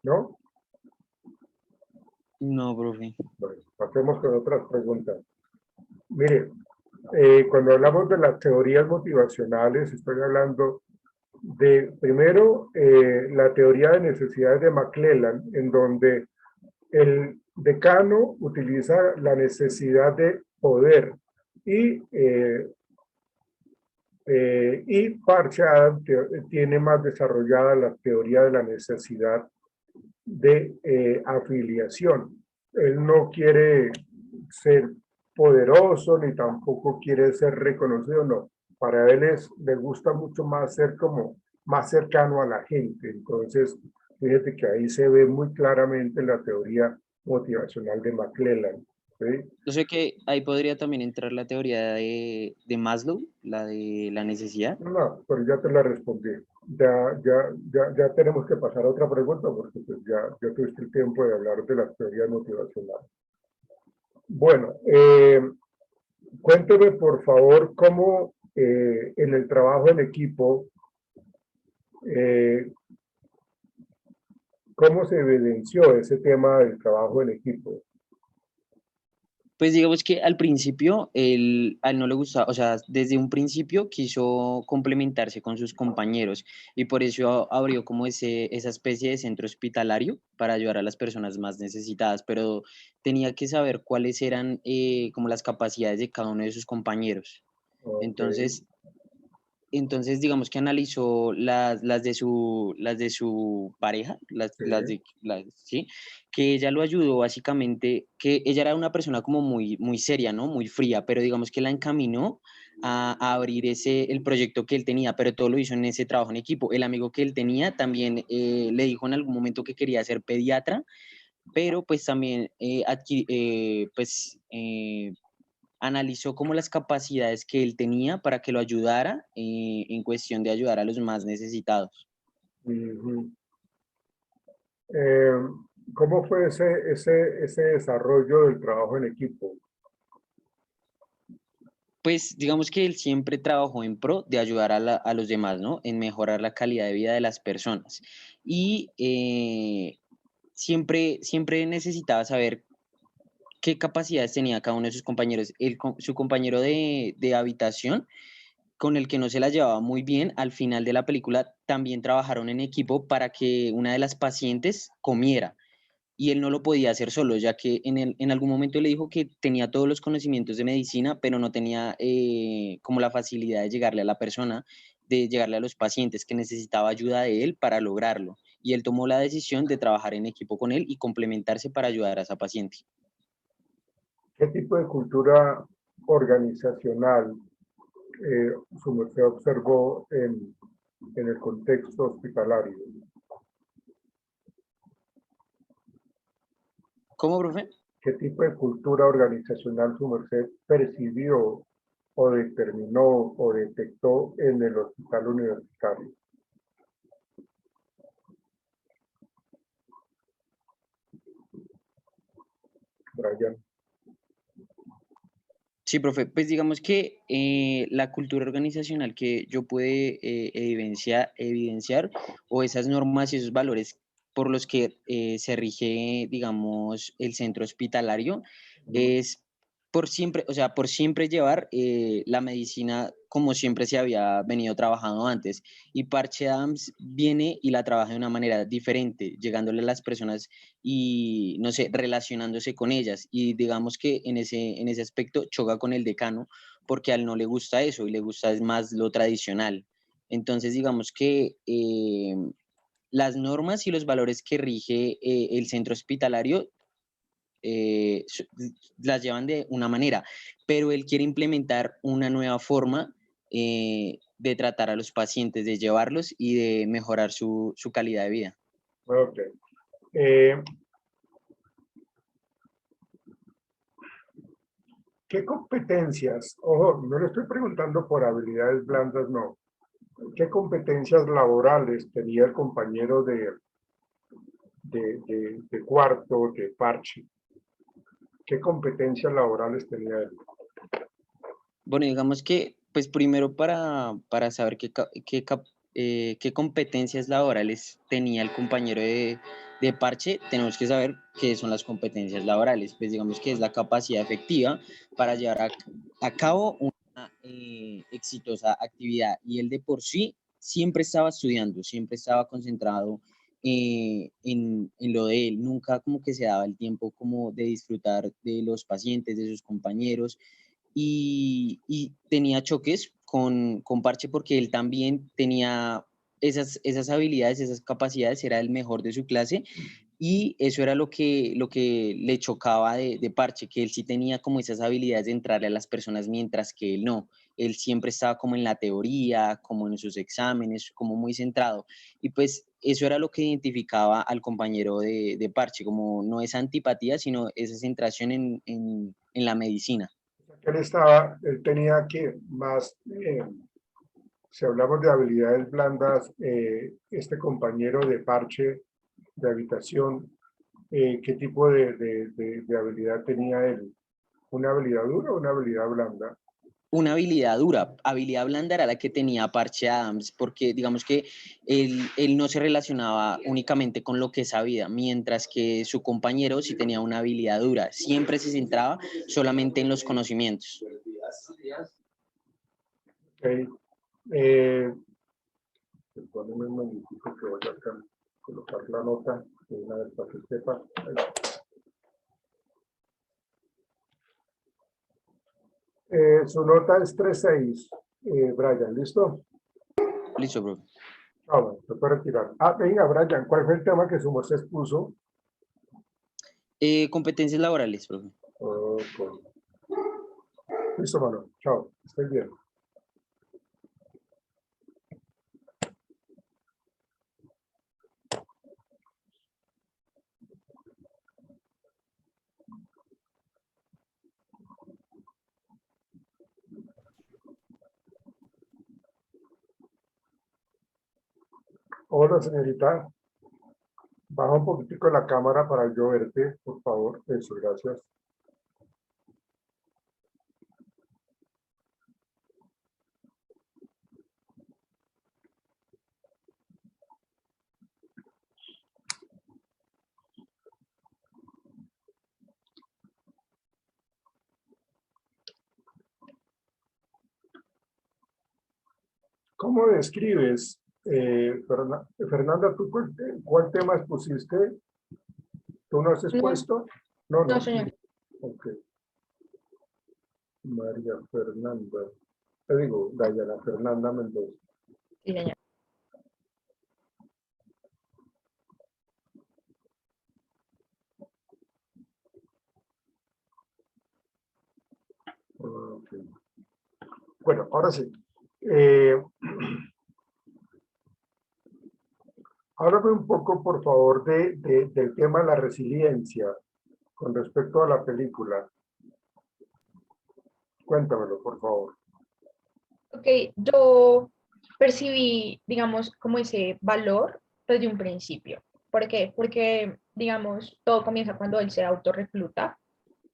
¿No? No, profe. Bueno, pasemos con otras preguntas. Mire, cuando hablamos de las teorías motivacionales, estoy hablando de, primero, la teoría de necesidades de McClelland, en donde el decano utiliza la necesidad de poder y Parche Adam tiene más desarrollada la teoría de la necesidad de afiliación. Él no quiere ser poderoso ni tampoco quiere ser reconocido, no. Para él le gusta mucho más ser como más cercano a la gente. Entonces, fíjate que ahí se ve muy claramente la teoría motivacional de McClelland. ¿Sí? Yo sé que ahí podría también entrar la teoría de Maslow, la de la necesidad. No, pero ya te la respondí. Ya tenemos que pasar a otra pregunta porque pues ya tuviste el tiempo de hablar de las teorías motivacionales. Bueno, cuénteme por favor cómo en el trabajo en equipo, cómo se evidenció ese tema del trabajo en equipo. Pues digamos que al principio a él no le gustaba, o sea, desde un principio quiso complementarse con sus compañeros y por eso abrió como esa especie de centro hospitalario para ayudar a las personas más necesitadas, pero tenía que saber cuáles eran como las capacidades de cada uno de sus compañeros. Okay. Entonces, digamos que analizó las de su pareja, ¿sí? Que ella lo ayudó básicamente, que ella era una persona como muy, muy seria, ¿no? Muy fría, pero digamos que la encaminó a abrir el proyecto que él tenía, pero todo lo hizo en ese trabajo en equipo. El amigo que él tenía también le dijo en algún momento que quería ser pediatra, pero pues también analizó como las capacidades que él tenía para que lo ayudara en cuestión de ayudar a los más necesitados. Uh-huh. ¿Cómo fue ese desarrollo del trabajo en equipo? Pues digamos que él siempre trabajó en pro de ayudar a los demás, ¿no? En mejorar la calidad de vida de las personas. Y siempre necesitaba saber qué capacidades tenía cada uno de sus compañeros. Su compañero de habitación, con el que no se la llevaba muy bien, al final de la película también trabajaron en equipo para que una de las pacientes comiera. Y él no lo podía hacer solo, ya que en algún momento le dijo que tenía todos los conocimientos de medicina, pero no tenía como la facilidad de llegarle a la persona, de llegarle a los pacientes, que necesitaba ayuda de él para lograrlo. Y él tomó la decisión de trabajar en equipo con él y complementarse para ayudar a esa paciente. ¿Qué tipo de cultura organizacional su merced observó en el contexto hospitalario? ¿Cómo, profe? ¿Qué tipo de cultura organizacional su merced percibió o determinó o detectó en el hospital universitario? Brian. Sí, profe, pues digamos que la cultura organizacional que yo pude evidenciar o esas normas y esos valores por los que se rige, digamos, el centro hospitalario es por siempre, o sea, por siempre llevar la medicina como siempre se había venido trabajando antes. Y Parche Adams viene y la trabaja de una manera diferente, llegándole a las personas y, no sé, relacionándose con ellas. Y digamos que en ese aspecto choca con el decano porque a él no le gusta eso y le gusta es más lo tradicional. Entonces, digamos que las normas y los valores que rige el centro hospitalario eh, las llevan de una manera, pero él quiere implementar una nueva forma de tratar a los pacientes, de llevarlos y de mejorar su calidad de vida. Ok. ¿Qué competencias? Ojo, no le estoy preguntando por habilidades blandas, no. ¿Qué competencias laborales tenía el compañero de cuarto, de parche? ¿Qué competencias laborales tenía él? Bueno, digamos que, pues primero para saber qué competencias laborales tenía el compañero de parche, tenemos que saber qué son las competencias laborales. Pues digamos que es la capacidad efectiva para llevar a cabo una exitosa actividad. Y él de por sí siempre estaba estudiando, siempre estaba concentrado en lo de él. Nunca como que se daba el tiempo como de disfrutar de los pacientes, de sus compañeros. Y tenía choques con Parche porque él también tenía esas habilidades, esas capacidades, era el mejor de su clase y eso era lo que le chocaba de Parche, que él sí tenía como esas habilidades de entrarle a las personas mientras que él no. Él siempre estaba como en la teoría, como en sus exámenes, como muy centrado. Y pues eso era lo que identificaba al compañero de Parche, como no esa antipatía, sino esa centración en la medicina. Él tenía que más, si hablamos de habilidades blandas, este compañero de parche de habitación, ¿qué tipo de habilidad tenía él? ¿Una habilidad dura o una habilidad blanda? Una habilidad dura, habilidad blanda era la que tenía Parche Adams, porque digamos que él no se relacionaba únicamente con lo que sabía, mientras que su compañero sí tenía una habilidad dura, siempre se centraba solamente en los conocimientos. Okay. Perdóneme un momentito que voy a colocar la nota de una vez para que sepa. Su nota es 3.6, Brian, ¿listo? Listo, bro. Ah, bueno, se puede retirar. Venga, Brian, ¿cuál fue el tema que su merced expuso? Competencias laborales, profe. Okay. Listo, mano. Chao. Estoy bien. Hola, señorita. Baja un poquitico la cámara para yo verte, por favor. Eso, gracias. ¿Cómo describes, Fernanda, tú cuál tema expusiste? ¿Tú no has expuesto? No, No, señor. Ok. María Fernanda. Te digo, Dayana Fernanda Mendoza. Sí, señor. Ok. Bueno, ahora sí. Háblame un poco, por favor, del tema de la resiliencia con respecto a la película. Cuéntamelo, por favor. Ok, yo percibí, digamos, como ese valor desde un principio. ¿Por qué? Porque, digamos, todo comienza cuando él se autorrecluta,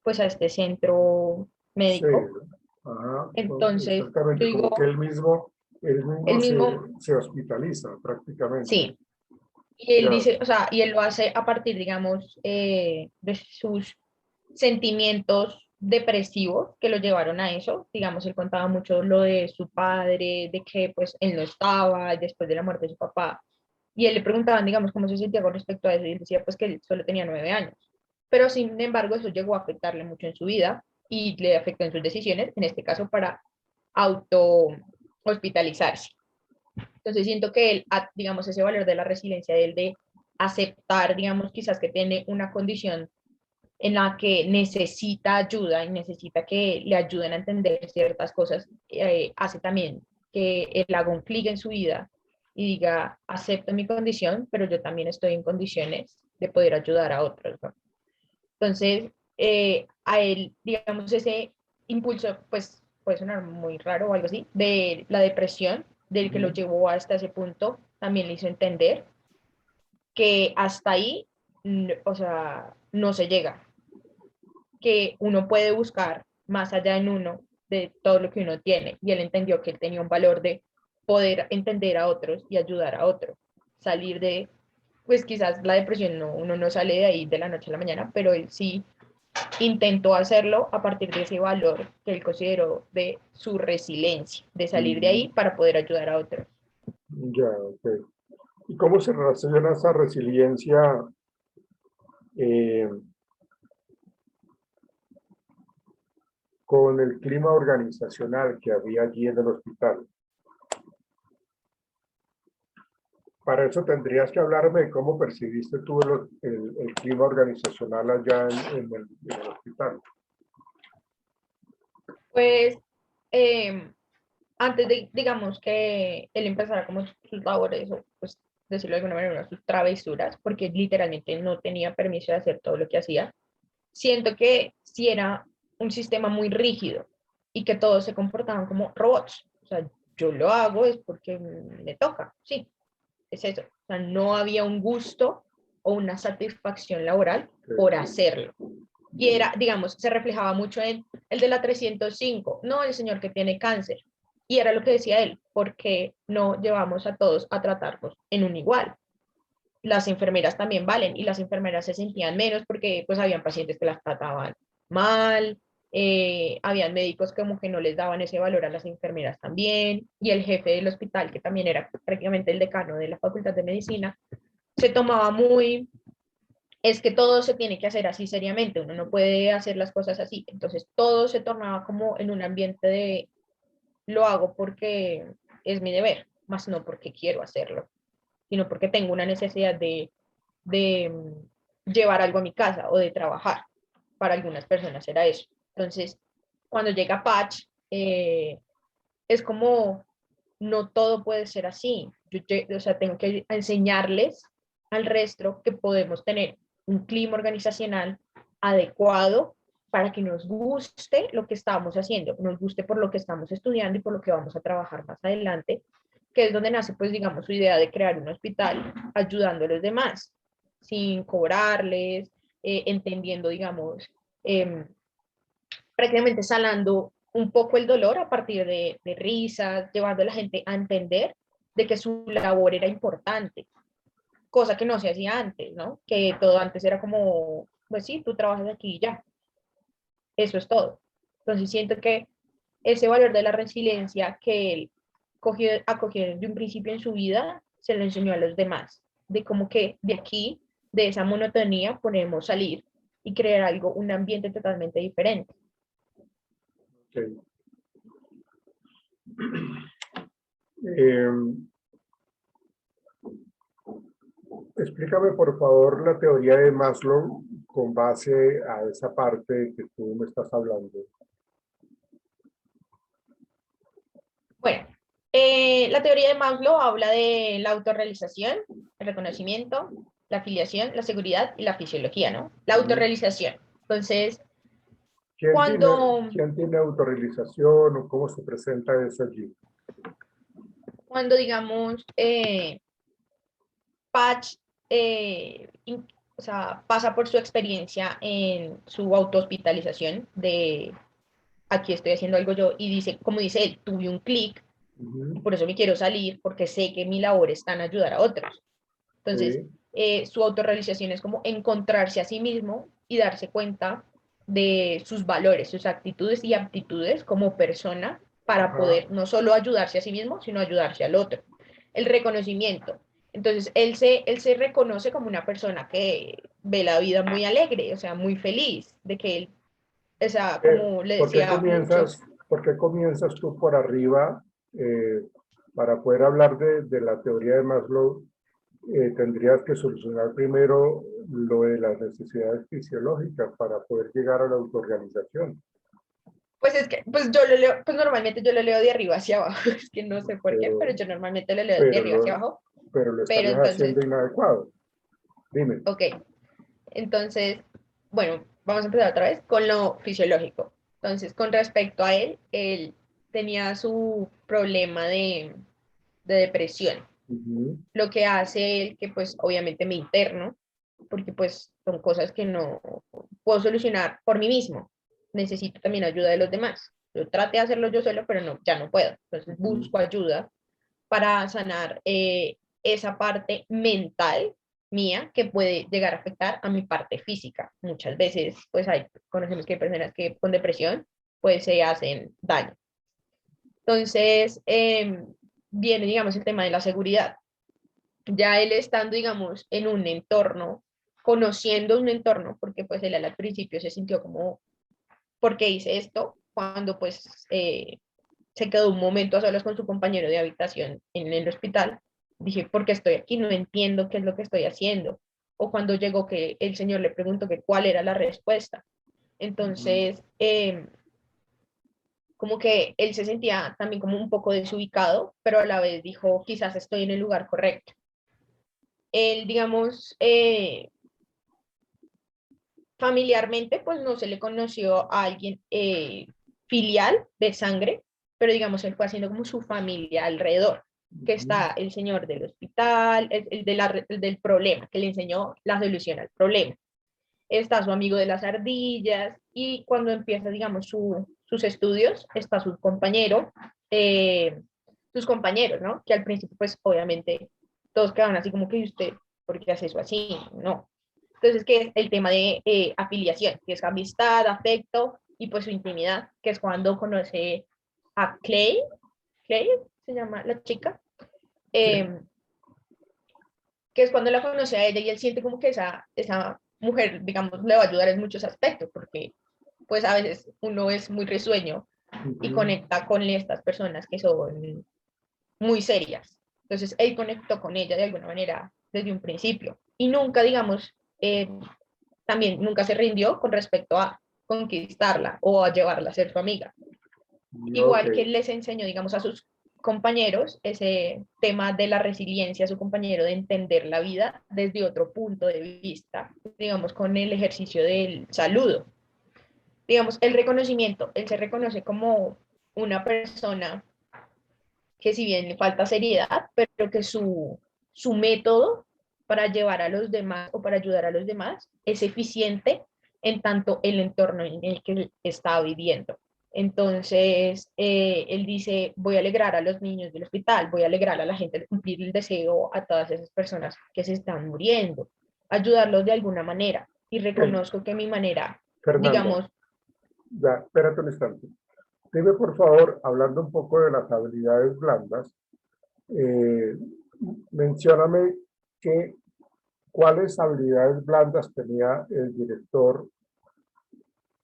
pues a este centro Sí, médico. ajá, Entonces, yo exactamente, como digo, que él mismo él mismo, se hospitaliza prácticamente. sí, y él Ya, dice, o sea, y él lo hace a partir, digamos, de sus sentimientos depresivos que lo llevaron a eso. Digamos, él contaba mucho lo de su padre, de que pues él no estaba después de la muerte de su papá. Y él le preguntaban, digamos, cómo se sentía con respecto a eso. Y él decía, pues que él solo tenía 9 años. Pero sin embargo, eso llegó a afectarle mucho en su vida y le afectó en sus decisiones, en este caso para auto hospitalizarse. Entonces siento que él, digamos, ese valor de la resiliencia de él de aceptar, digamos, quizás que tiene una condición en la que necesita ayuda y necesita que le ayuden a entender ciertas cosas, hace también que él haga un clic en su vida y diga, acepto mi condición, pero yo también estoy en condiciones de poder ayudar a otros, ¿no? Entonces, a él, digamos, ese impulso, pues puede sonar muy raro o algo así, de la depresión, del que lo llevó hasta ese punto, también le hizo entender que hasta ahí, o sea, no se llega, que uno puede buscar más allá en uno de todo lo que uno tiene. Y él entendió que él tenía un valor de poder entender a otros y ayudar a otros. Salir de, pues quizás la depresión, no, uno no sale de ahí de la noche a la mañana, pero él sí intentó hacerlo a partir de ese valor que él consideró de su resiliencia, de salir de ahí para poder ayudar a otros. Ya, ok. ¿Y cómo se relaciona esa resiliencia con el clima organizacional que había allí en el hospital? Para eso tendrías que hablarme de cómo percibiste tú el clima organizacional allá en el hospital. Pues antes de, digamos, que él empezara como sus labores, o pues decirlo de alguna manera, sus travesuras, porque literalmente no tenía permiso de hacer todo lo que hacía, siento que sí era un sistema muy rígido y que todos se comportaban como robots. O sea, yo lo hago es porque me toca, sí, es eso. O sea, no había un gusto o una satisfacción laboral por hacerlo. Y era, digamos, se reflejaba mucho en el de la 305, no el señor que tiene cáncer. Y era lo que decía él, porque no llevamos a todos a tratarnos en un igual. Las enfermeras también valen y las enfermeras se sentían menos porque pues habían pacientes que las trataban mal, habían médicos como que no les daban ese valor a las enfermeras también, y el jefe del hospital, que también era prácticamente el decano de la Facultad de Medicina, se tomaba muy, es que todo se tiene que hacer así seriamente, uno no puede hacer las cosas así, entonces todo se tornaba como en un ambiente de lo hago porque es mi deber, más no porque quiero hacerlo, sino porque tengo una necesidad de llevar algo a mi casa o de trabajar. Para algunas personas era eso. Entonces, cuando llega Patch, es como, no todo puede ser así. O sea, tengo que enseñarles al resto que podemos tener un clima organizacional adecuado para que nos guste lo que estamos haciendo, nos guste por lo que estamos estudiando y por lo que vamos a trabajar más adelante, que es donde nace, pues, digamos, su idea de crear un hospital ayudando a los demás, sin cobrarles, entendiendo, digamos, prácticamente sanando un poco el dolor a partir de risas, llevando a la gente a entender de que su labor era importante, cosa que no se hacía antes, ¿no? Que todo antes era como, pues sí, tú trabajas aquí y ya, eso es todo. Entonces siento que ese valor de la resiliencia que él acogió desde un principio en su vida, se lo enseñó a los demás, de cómo que de aquí, de esa monotonía, podemos salir y crear algo, un ambiente totalmente diferente. Okay. Explícame por favor la teoría de Maslow con base a esa parte que tú me estás hablando. Bueno, la teoría de Maslow habla de la autorrealización, el reconocimiento, la afiliación, la seguridad y la fisiología, ¿no? La autorrealización. Entonces, ¿Quién tiene autorrealización o cómo se presenta eso allí? Cuando digamos, Patch o sea, pasa por su experiencia en su autohospitalización de aquí estoy haciendo algo yo y dice, como dice él, tuve un clic, por eso me quiero salir, porque sé que mi labor está en ayudar a otros. Entonces, su autorrealización es como encontrarse a sí mismo y darse cuenta de sus valores, sus actitudes y aptitudes como persona para poder no solo ayudarse a sí mismo, sino ayudarse al otro. El reconocimiento. Entonces, él se reconoce como una persona que ve la vida muy alegre, o sea, muy feliz, de que él, o sea, como le decía muchos. ¿Por qué comienzas tú por arriba para poder hablar de la teoría de Maslow? Tendrías que solucionar primero lo de las necesidades fisiológicas para poder llegar a la autorrealización. Pues es que, pues yo lo leo, pues normalmente yo lo leo de arriba hacia abajo, es que no sé por qué, Pero, pero yo normalmente lo leo de arriba hacia abajo, pero lo pero estamos entonces, haciendo inadecuado. Dime. ok, entonces, bueno, vamos a empezar otra vez con lo fisiológico. Entonces, con respecto a él tenía su problema de depresión, Ujú. lo que hace él que pues obviamente me interno, porque pues son cosas que no puedo solucionar por mí mismo, necesito también ayuda de los demás. Yo traté de hacerlo yo solo, pero no, ya no puedo. Entonces busco ayuda para sanar esa parte mental mía que puede llegar a afectar a mi parte física. Muchas veces, pues conocemos que hay personas que con depresión, pues se hacen daño. Entonces, viene, digamos, el tema de la seguridad. Ya él estando, digamos, en un entorno, conociendo un entorno, porque pues él al principio se sintió como, ¿por qué hice esto? Cuando pues se quedó un momento a solas con su compañero de habitación en el hospital, dije, ¿por qué estoy aquí? No entiendo qué es lo que estoy haciendo. O cuando llegó que el señor le preguntó que cuál era la respuesta. Entonces, como que él se sentía también como un poco desubicado, pero a la vez dijo, quizás estoy en el lugar correcto. Él, digamos, familiarmente, pues no se le conoció a alguien filial de sangre, pero digamos, él fue haciendo como su familia alrededor, que está el señor del hospital, el del problema, que le enseñó la solución al problema. Está su amigo de las ardillas y cuando empieza, digamos, sus estudios, está sus compañeros, ¿no? Que al principio, pues obviamente, todos quedan así como que usted, ¿por qué hace eso así? No. Entonces, que es el tema de afiliación, que es amistad, afecto y pues su intimidad, que es cuando conoce a Clay se llama la chica, eh, que es cuando la conoce a ella y él siente como que esa mujer, digamos, le va a ayudar en muchos aspectos, porque pues a veces uno es muy risueño y conecta con estas personas que son muy serias. Entonces, él conectó con ella de alguna manera desde un principio y nunca, digamos, también nunca se rindió con respecto a conquistarla o a llevarla a ser su amiga. Ok, Igual que les enseñó, digamos, a sus compañeros ese tema de la resiliencia, a su compañero de entender la vida desde otro punto de vista, digamos, con el ejercicio del saludo. Digamos, el reconocimiento, él se reconoce como una persona que si bien le falta seriedad, pero que su método para llevar a los demás o para ayudar a los demás es eficiente en tanto el entorno en el que está viviendo. Entonces, él dice, voy a alegrar a los niños del hospital, voy a alegrar a la gente, cumplir el deseo a todas esas personas que se están muriendo, ayudarlos de alguna manera. Y reconozco que mi manera, Fernanda, digamos, ya, espérate un instante. Dime, por favor, hablando un poco de las habilidades blandas, eh, mencióname cuáles habilidades blandas tenía el director,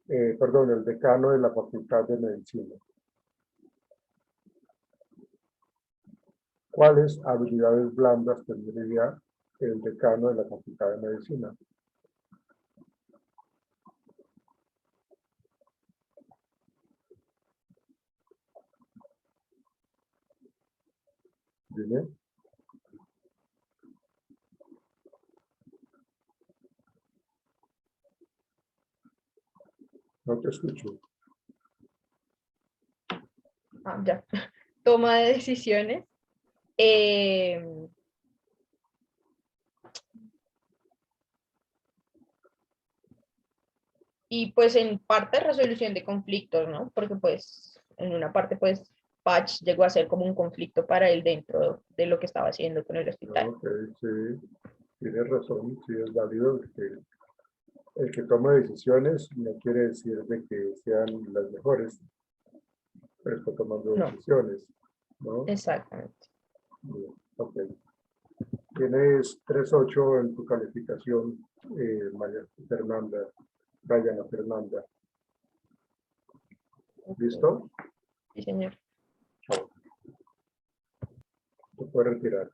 perdón, el decano de la Facultad de Medicina. ¿Cuáles habilidades blandas tendría el decano de la Facultad de Medicina? Dime. No te escucho. ya, toma de decisiones. Eh, y pues en parte resolución de conflictos, ¿no? Porque pues en una parte pues Patch llegó a ser como un conflicto para él dentro de lo que estaba haciendo con el hospital. Ok, sí, tienes razón, sí es válido que el que toma decisiones no quiere decir de que sean las mejores, pero está tomando No, decisiones, ¿no? exactamente. Bien, ok. Tienes 3.8 en tu calificación, María Fernanda, Dayana Fernanda. ¿Listo? Sí, señor. Te puedes retirar.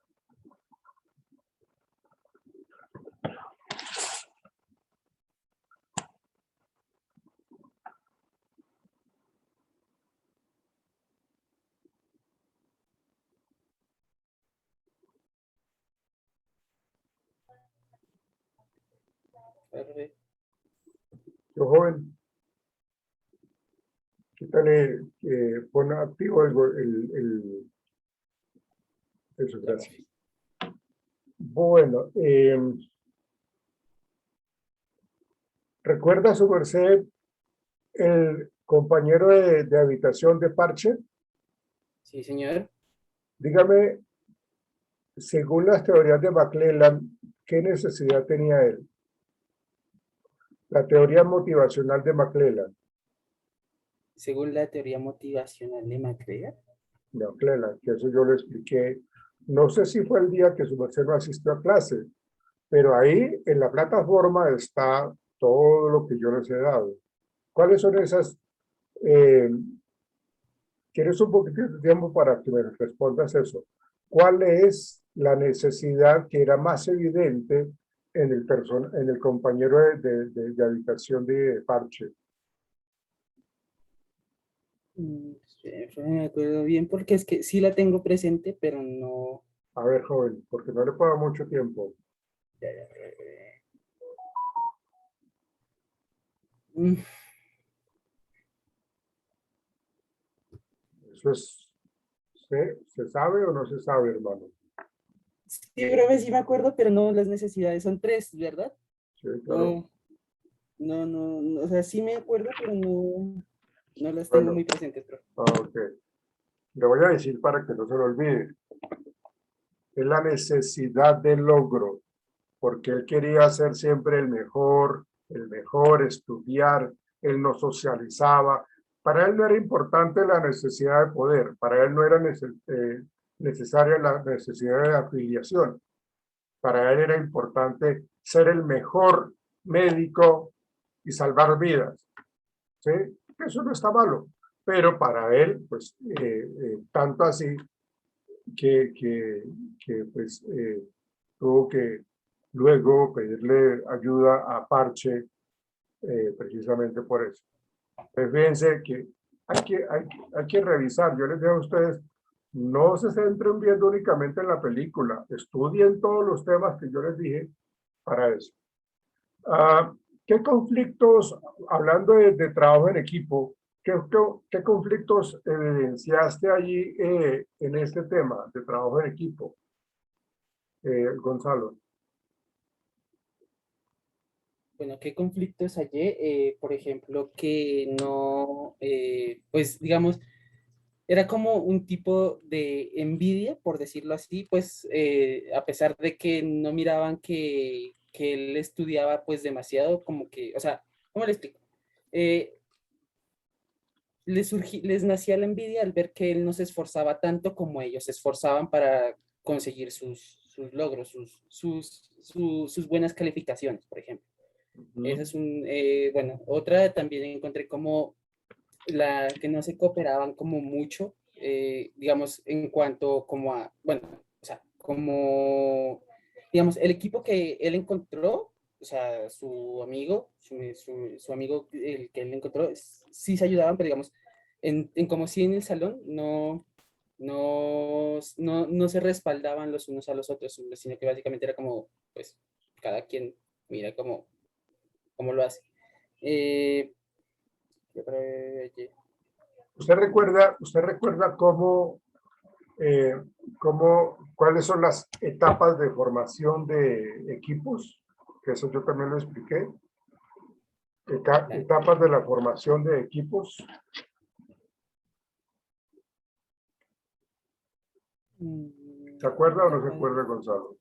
profe. Yo, joven, quítale, pon activo eso, gracias. Bueno, ¿recuerda su merced el compañero de habitación de Parche? Sí, señor. Dígame, según las teorías de McClellan, ¿qué necesidad tenía él? La teoría motivacional de McClellan. Según la teoría motivacional de McClellan, que eso yo le expliqué. No sé si fue el día que su merced no asistió a clase, pero ahí en la plataforma está todo lo que yo les he dado. ¿Cuáles son esas? ¿Quieres un poquito de tiempo para que me respondas eso? ¿Cuál es la necesidad que era más evidente en el compañero de habitación de Parche? No me acuerdo bien porque es que sí la tengo presente, pero no. A ver, joven, porque no le puedo dar mucho tiempo. Mm, Eso es, ¿se sabe o no se sabe, hermano? Sí, profe, sí me acuerdo, pero no, las necesidades son tres, ¿verdad? Sí, claro. No, o sea, sí me acuerdo, pero no las tengo Bueno, muy presentes, profe. ok. Le voy a decir para que no se lo olvide. Es la necesidad de logro, porque él quería ser siempre el mejor, estudiar, él no socializaba. Para él no era importante la necesidad de poder, para él no era necesaria la necesidad de afiliación. Para él era importante ser el mejor médico y salvar vidas. ¿Sí? Eso no está malo, pero para él, pues, tanto así que pues, tuvo que luego pedirle ayuda a Parche precisamente por eso. Pues fíjense que hay que revisar. Yo les digo a ustedes, no se centren viendo únicamente en la película, estudien todos los temas que yo les dije para eso. ¿Qué conflictos, hablando de trabajo en equipo, qué conflictos evidenciaste allí en este tema de trabajo en equipo, Gonzalo? Bueno, ¿qué conflictos hallé? Por ejemplo, que no, pues digamos, era como un tipo de envidia, por decirlo así, pues a pesar de que no miraban que él estudiaba pues demasiado, como que, o sea, ¿cómo le explico? Les nacía la envidia al ver que él no se esforzaba tanto como ellos se esforzaban para conseguir sus logros, sus buenas calificaciones, por ejemplo. Esa es bueno, otra también encontré como que no se cooperaban como mucho, digamos, en cuanto como a, bueno, o sea, como, digamos, el equipo que él encontró, o sea, su amigo, su amigo, el que él encontró, sí se ayudaban, pero digamos, en como si en el salón no se respaldaban los unos a los otros, sino que básicamente era como, pues, cada quien mira cómo lo hace. ¿Usted recuerda cuáles son las etapas de formación de equipos? Que eso yo también lo expliqué. Etapas de la formación de equipos. ¿Se acuerda o no se acuerda, Gonzalo?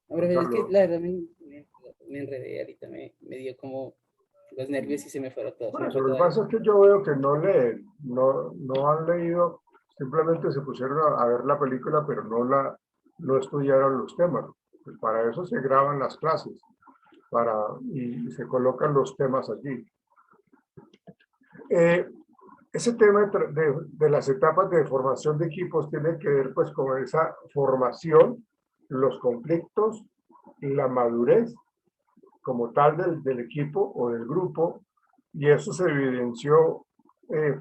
Ahora es que la verdad me enredé ahorita, me dio como los nervios y se me fueron todos. Bueno, lo que pasa es que yo veo que no leen, no han leído, simplemente se pusieron a ver la película, pero no estudiaron los temas. Pues para eso se graban las clases y se colocan los temas allí. Ese tema de las etapas de formación de equipos tiene que ver pues con esa formación, los conflictos y la madurez como tal del equipo o del grupo, y eso se evidenció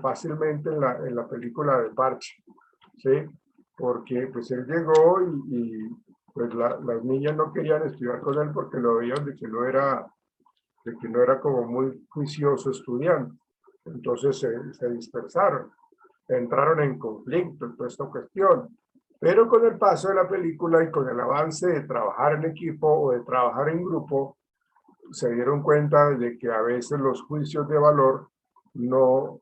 fácilmente en la película de Parche, ¿sí? Porque pues él llegó pues las niñas no querían estudiar con él porque lo veían de que no era como muy juicioso estudiante. Entonces se dispersaron, entraron en conflicto en toda esta cuestión. Pero con el paso de la película y con el avance de trabajar en equipo o de trabajar en grupo, se dieron cuenta de que a veces los juicios de valor no,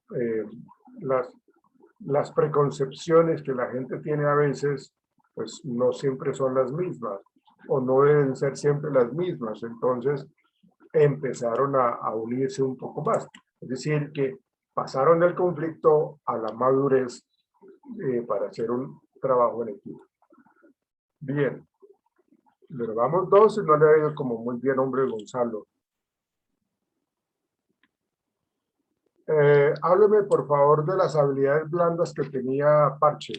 las preconcepciones que la gente tiene a veces, pues no siempre son las mismas o no deben ser siempre las mismas. Entonces empezaron a unirse un poco más. Es decir, que pasaron del conflicto a la madurez para hacer un trabajo en equipo. Bien. Le vamos dos y no le ha ido como muy bien, hombre, Gonzalo. Hábleme, por favor, de las habilidades blandas que tenía Parche.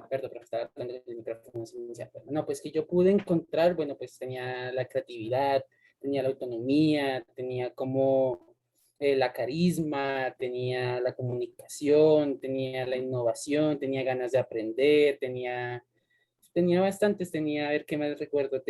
Perdón, pero estaba hablando del micrófono silenciado. No, pues que yo pude encontrar, bueno, pues tenía la creatividad, tenía la autonomía, tenía como la carisma, tenía la comunicación, tenía la innovación, tenía ganas de aprender, tenía bastantes, a ver qué más recuerdo,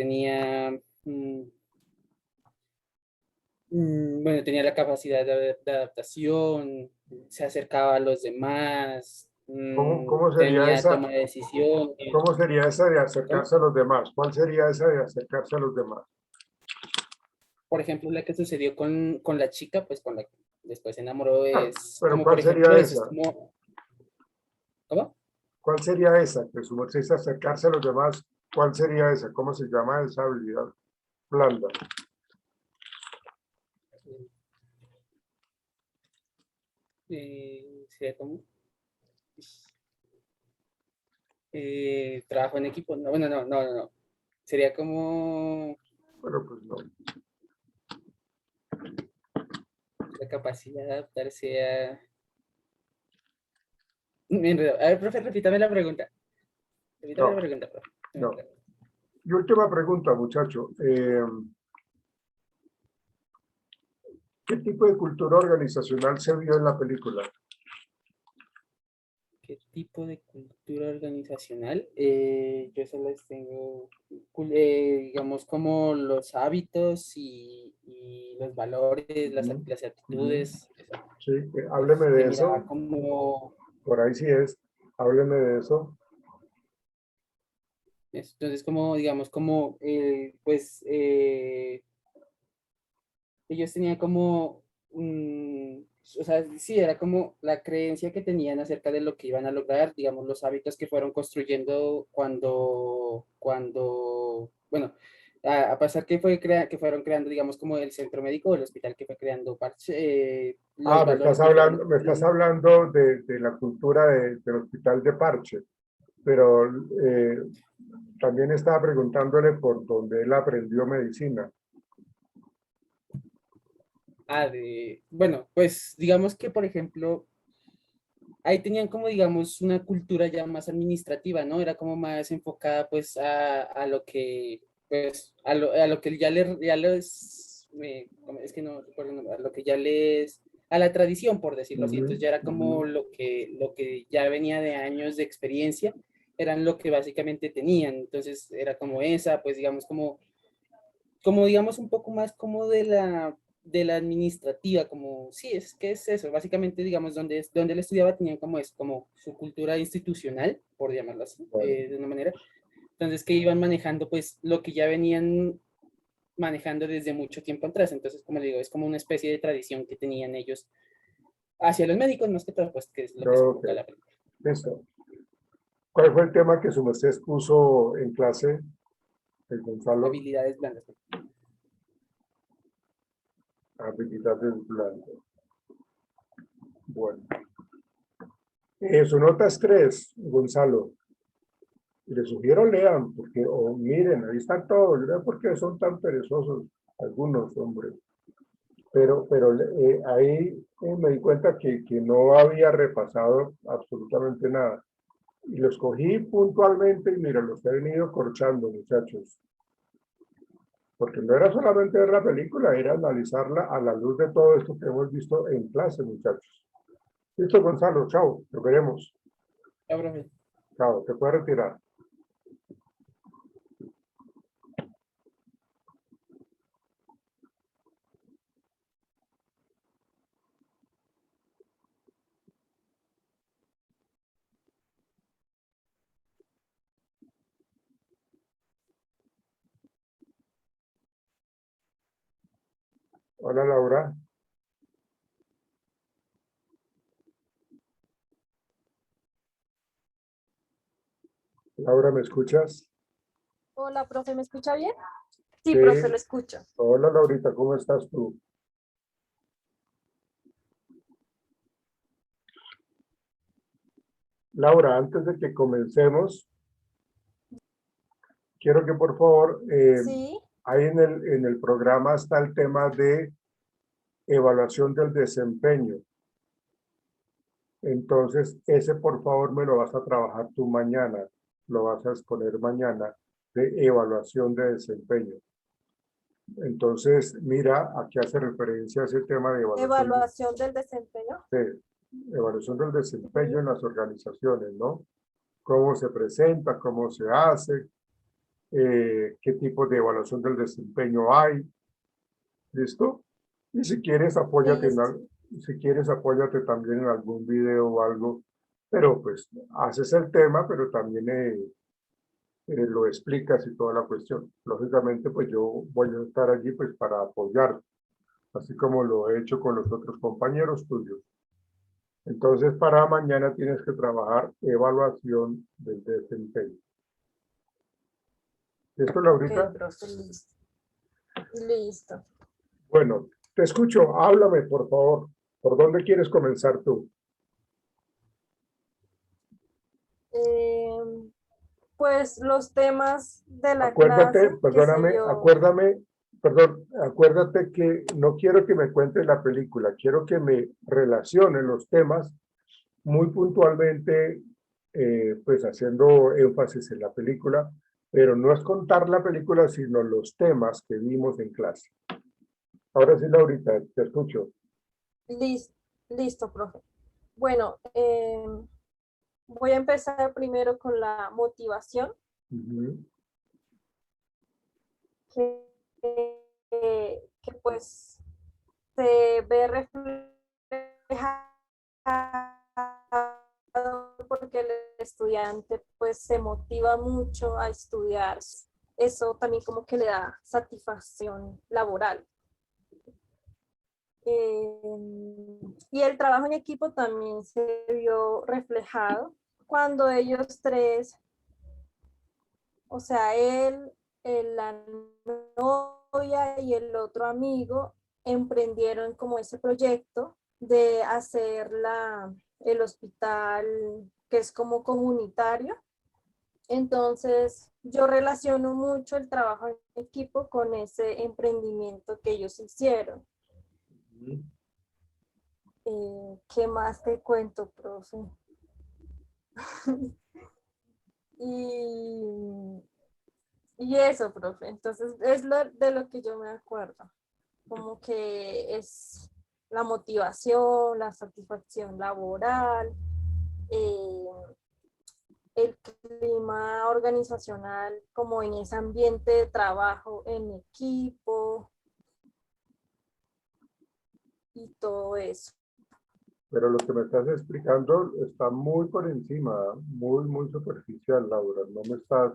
bueno, tenía la capacidad de adaptación, se acercaba a los demás, ¿Cómo sería tenía esa? toma de decisiones. ¿Cómo sería esa de ¿Cómo? acercarse a los demás? ¿Cuál sería esa de acercarse a los demás? Por ejemplo, la que sucedió con la chica, pues con la que después se enamoró, es Pero como, ¿cuál por sería ejemplo, eso, es esa? como, ¿cómo? ¿Cuál sería esa? Que su merced es acercarse a los demás. ¿Cuál sería esa? ¿Cómo se llama esa habilidad blanda? Sería como trabajo en equipo, no, bueno, no, sería como Bueno, pues no. la capacidad de adaptarse a... Me enredo. A ver, profe, repítame la pregunta. Repítame No, la pregunta, profe. no. Y última pregunta, muchacho. ¿Qué tipo de cultura organizacional se vio en la película? ¿Qué tipo de cultura organizacional? Yo solo tengo, digamos, como los hábitos y los valores, las actitudes. Sí, hábleme Se de miraba eso. como... Por ahí sí es. Hábleme de eso. Entonces, como, digamos, como, pues, ellos tenían como, o sea, sí, era como la creencia que tenían acerca de lo que iban a lograr, digamos, los hábitos que fueron construyendo bueno, a pesar que que fueron creando, digamos, como el centro médico o el hospital que fue creando los valores que fueron... Me estás hablando de la cultura del hospital de Parche, pero también estaba preguntándole por dónde él aprendió medicina. Bueno, pues digamos que, por ejemplo, ahí tenían como, digamos, una cultura ya más administrativa, ¿no? Era como más enfocada, pues, a lo que, pues, a lo que ya les, es que no recuerdo el nombre, a lo que ya les, a la tradición, por decirlo así. Entonces ya era como lo que ya venía de años de experiencia, eran lo que básicamente tenían. Entonces era como esa, pues, digamos, como digamos un poco más como de la administrativa, como, sí, es que es eso, básicamente, digamos, donde él estudiaba tenían como es, como su cultura institucional, por llamarlo así, de una manera, entonces que iban manejando, pues, lo que ya venían manejando desde mucho tiempo atrás, entonces, como le digo, es como una especie de tradición que tenían ellos hacia los médicos, más que todo, pues, que es lo que se enfoca la película. Listo. ¿Cuál fue el tema que su merced expuso en clase, el Gonzalo? Habilidades blandas. Habilidades blandas. Bueno. Su nota es 3, Gonzalo. Les sugiero lean, porque, o miren, ahí están todos. Yo no sé por qué son tan perezosos algunos, hombres. Pero ahí me di cuenta que no había repasado absolutamente nada. Y los cogí puntualmente y mira, los he venido corchando, muchachos. Porque no era solamente ver la película, era analizarla a la luz de todo esto que hemos visto en clase, muchachos. Listo, Gonzalo, chao, nos veremos. Ya, profe. Chao, te puedes retirar. Hola, Laura. Laura, ¿me escuchas? Hola, profe, ¿me escucha bien? Sí, Sí. profe, lo escucho. Hola, Laurita, ¿cómo estás tú? Laura, antes de que comencemos, quiero que por favor, Sí, ahí en el programa está el tema de evaluación del desempeño. Entonces, ese por favor me lo vas a trabajar tú mañana, lo vas a exponer mañana, de evaluación de desempeño. Entonces, mira, aquí hace referencia a ese tema de evaluación del desempeño. evaluación del desempeño en las organizaciones, ¿no? Cómo se presenta, cómo se hace, qué tipo de evaluación del desempeño hay. ¿Listo? Y si quieres, apóyate, si quieres, apóyate también en algún video o algo, pero pues haces el tema, pero también lo explicas y toda la cuestión. Lógicamente, pues yo voy a estar allí pues para apoyar, así como lo he hecho con los otros compañeros tuyos. Entonces, para mañana tienes que trabajar evaluación del desempeño. ¿Listo, Laurita? Ok, profe, listo. Listo. Bueno, te escucho. Háblame, por favor. ¿Por dónde quieres comenzar tú? Pues los temas de la Acuérdate, clase que se perdóname, vio. acuérdate que no quiero que me cuentes la película, quiero que me relaciones los temas muy puntualmente, pues haciendo énfasis en la película, pero no es contar la película, sino los temas que vimos en clase. Ahora sí, Laurita, te escucho. Listo, profe. Bueno, voy a empezar primero con la motivación, Ujú. que pues se ve reflejado porque el estudiante pues se motiva mucho a estudiar. Eso también como que le da satisfacción laboral. Y el trabajo en equipo también se vio reflejado cuando ellos tres, o sea, él, la novia y el otro amigo, emprendieron como ese proyecto de hacer el hospital que es como comunitario. Entonces, yo relaciono mucho el trabajo en equipo con ese emprendimiento que ellos hicieron. ¿Qué más te cuento, profe? y eso, profe. Entonces, es de lo que yo me acuerdo. Como que es la motivación, la satisfacción laboral, el clima organizacional, como en ese ambiente de trabajo en equipo y todo eso. Pero lo que me estás explicando está muy por encima, muy superficial, Laura. No me estás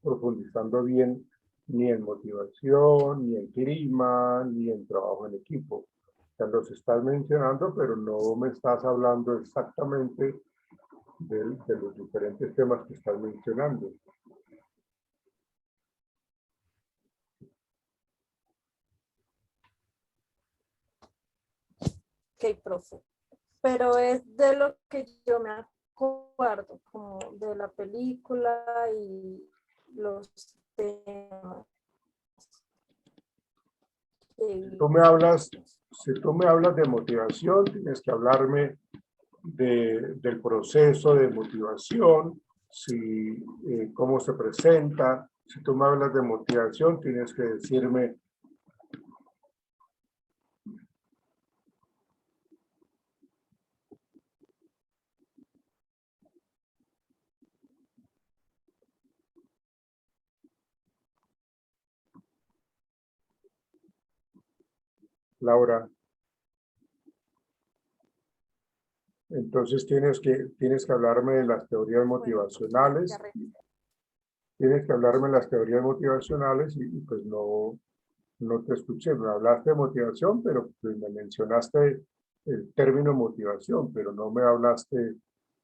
profundizando bien ni en motivación, ni en clima, ni en trabajo en equipo. O sea, los estás mencionando, pero no me estás hablando exactamente de los diferentes temas que estás mencionando. Ok, profe. Pero es de lo que yo me acuerdo, como de la película y los temas. Si tú me hablas de motivación, tienes que hablarme del proceso de motivación, cómo se presenta, Si tú me hablas de motivación, tienes que decirme Laura. Entonces tienes que hablarme de las teorías motivacionales. Tienes que hablarme de las teorías motivacionales y pues no te escuché. Me hablaste de motivación, pero pues me mencionaste el término motivación, pero no me hablaste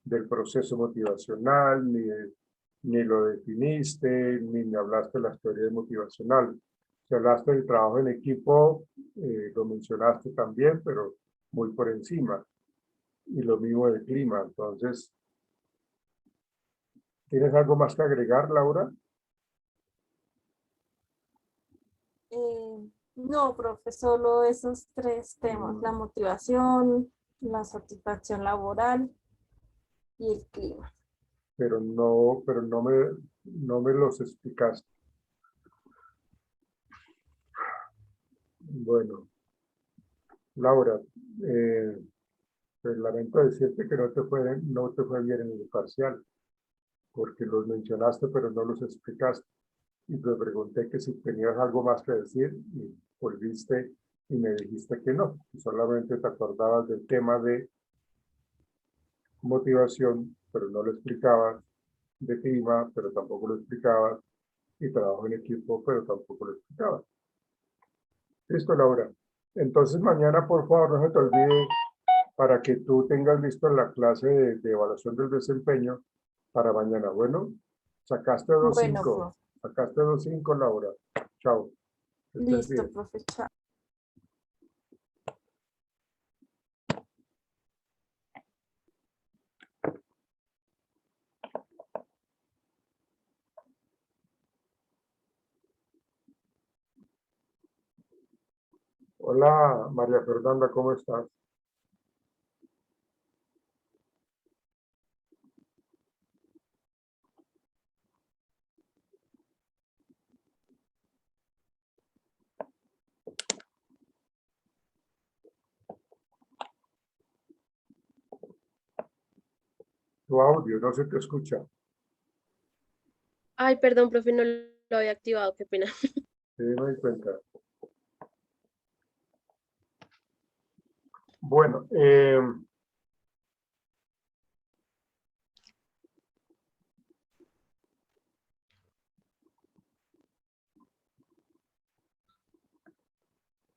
del proceso motivacional, ni lo definiste, ni me hablaste de las teorías motivacionales. Si hablaste del trabajo en equipo, lo mencionaste también, pero muy por encima. Y lo mismo del clima. Entonces, ¿tienes algo más que agregar, Laura? No, profe, solo esos tres temas, la motivación, la satisfacción laboral y el clima. Pero no me los explicaste. Bueno, Laura, pues lamento decirte que no te fue bien en el parcial, porque los mencionaste, pero no los explicaste. Y te pregunté que si tenías algo más que decir, y volviste y me dijiste que no, que solamente te acordabas del tema de motivación, pero no lo explicabas, de clima, pero tampoco lo explicabas, y trabajo en equipo, pero tampoco lo explicabas. Listo, Laura. Entonces mañana, por favor, no se te olvide, para que tú tengas listo la clase de evaluación del desempeño para mañana. Bueno, sacaste 2.5. Bueno, profe. Sacaste 2.5, Laura. Chao. Que estés Listo, bien. profe. Chao. Hola, María Fernanda, ¿cómo estás? Tu audio no se te escucha. Ay, perdón, profe, no lo había activado, qué pena. Sí, me doy cuenta. Bueno,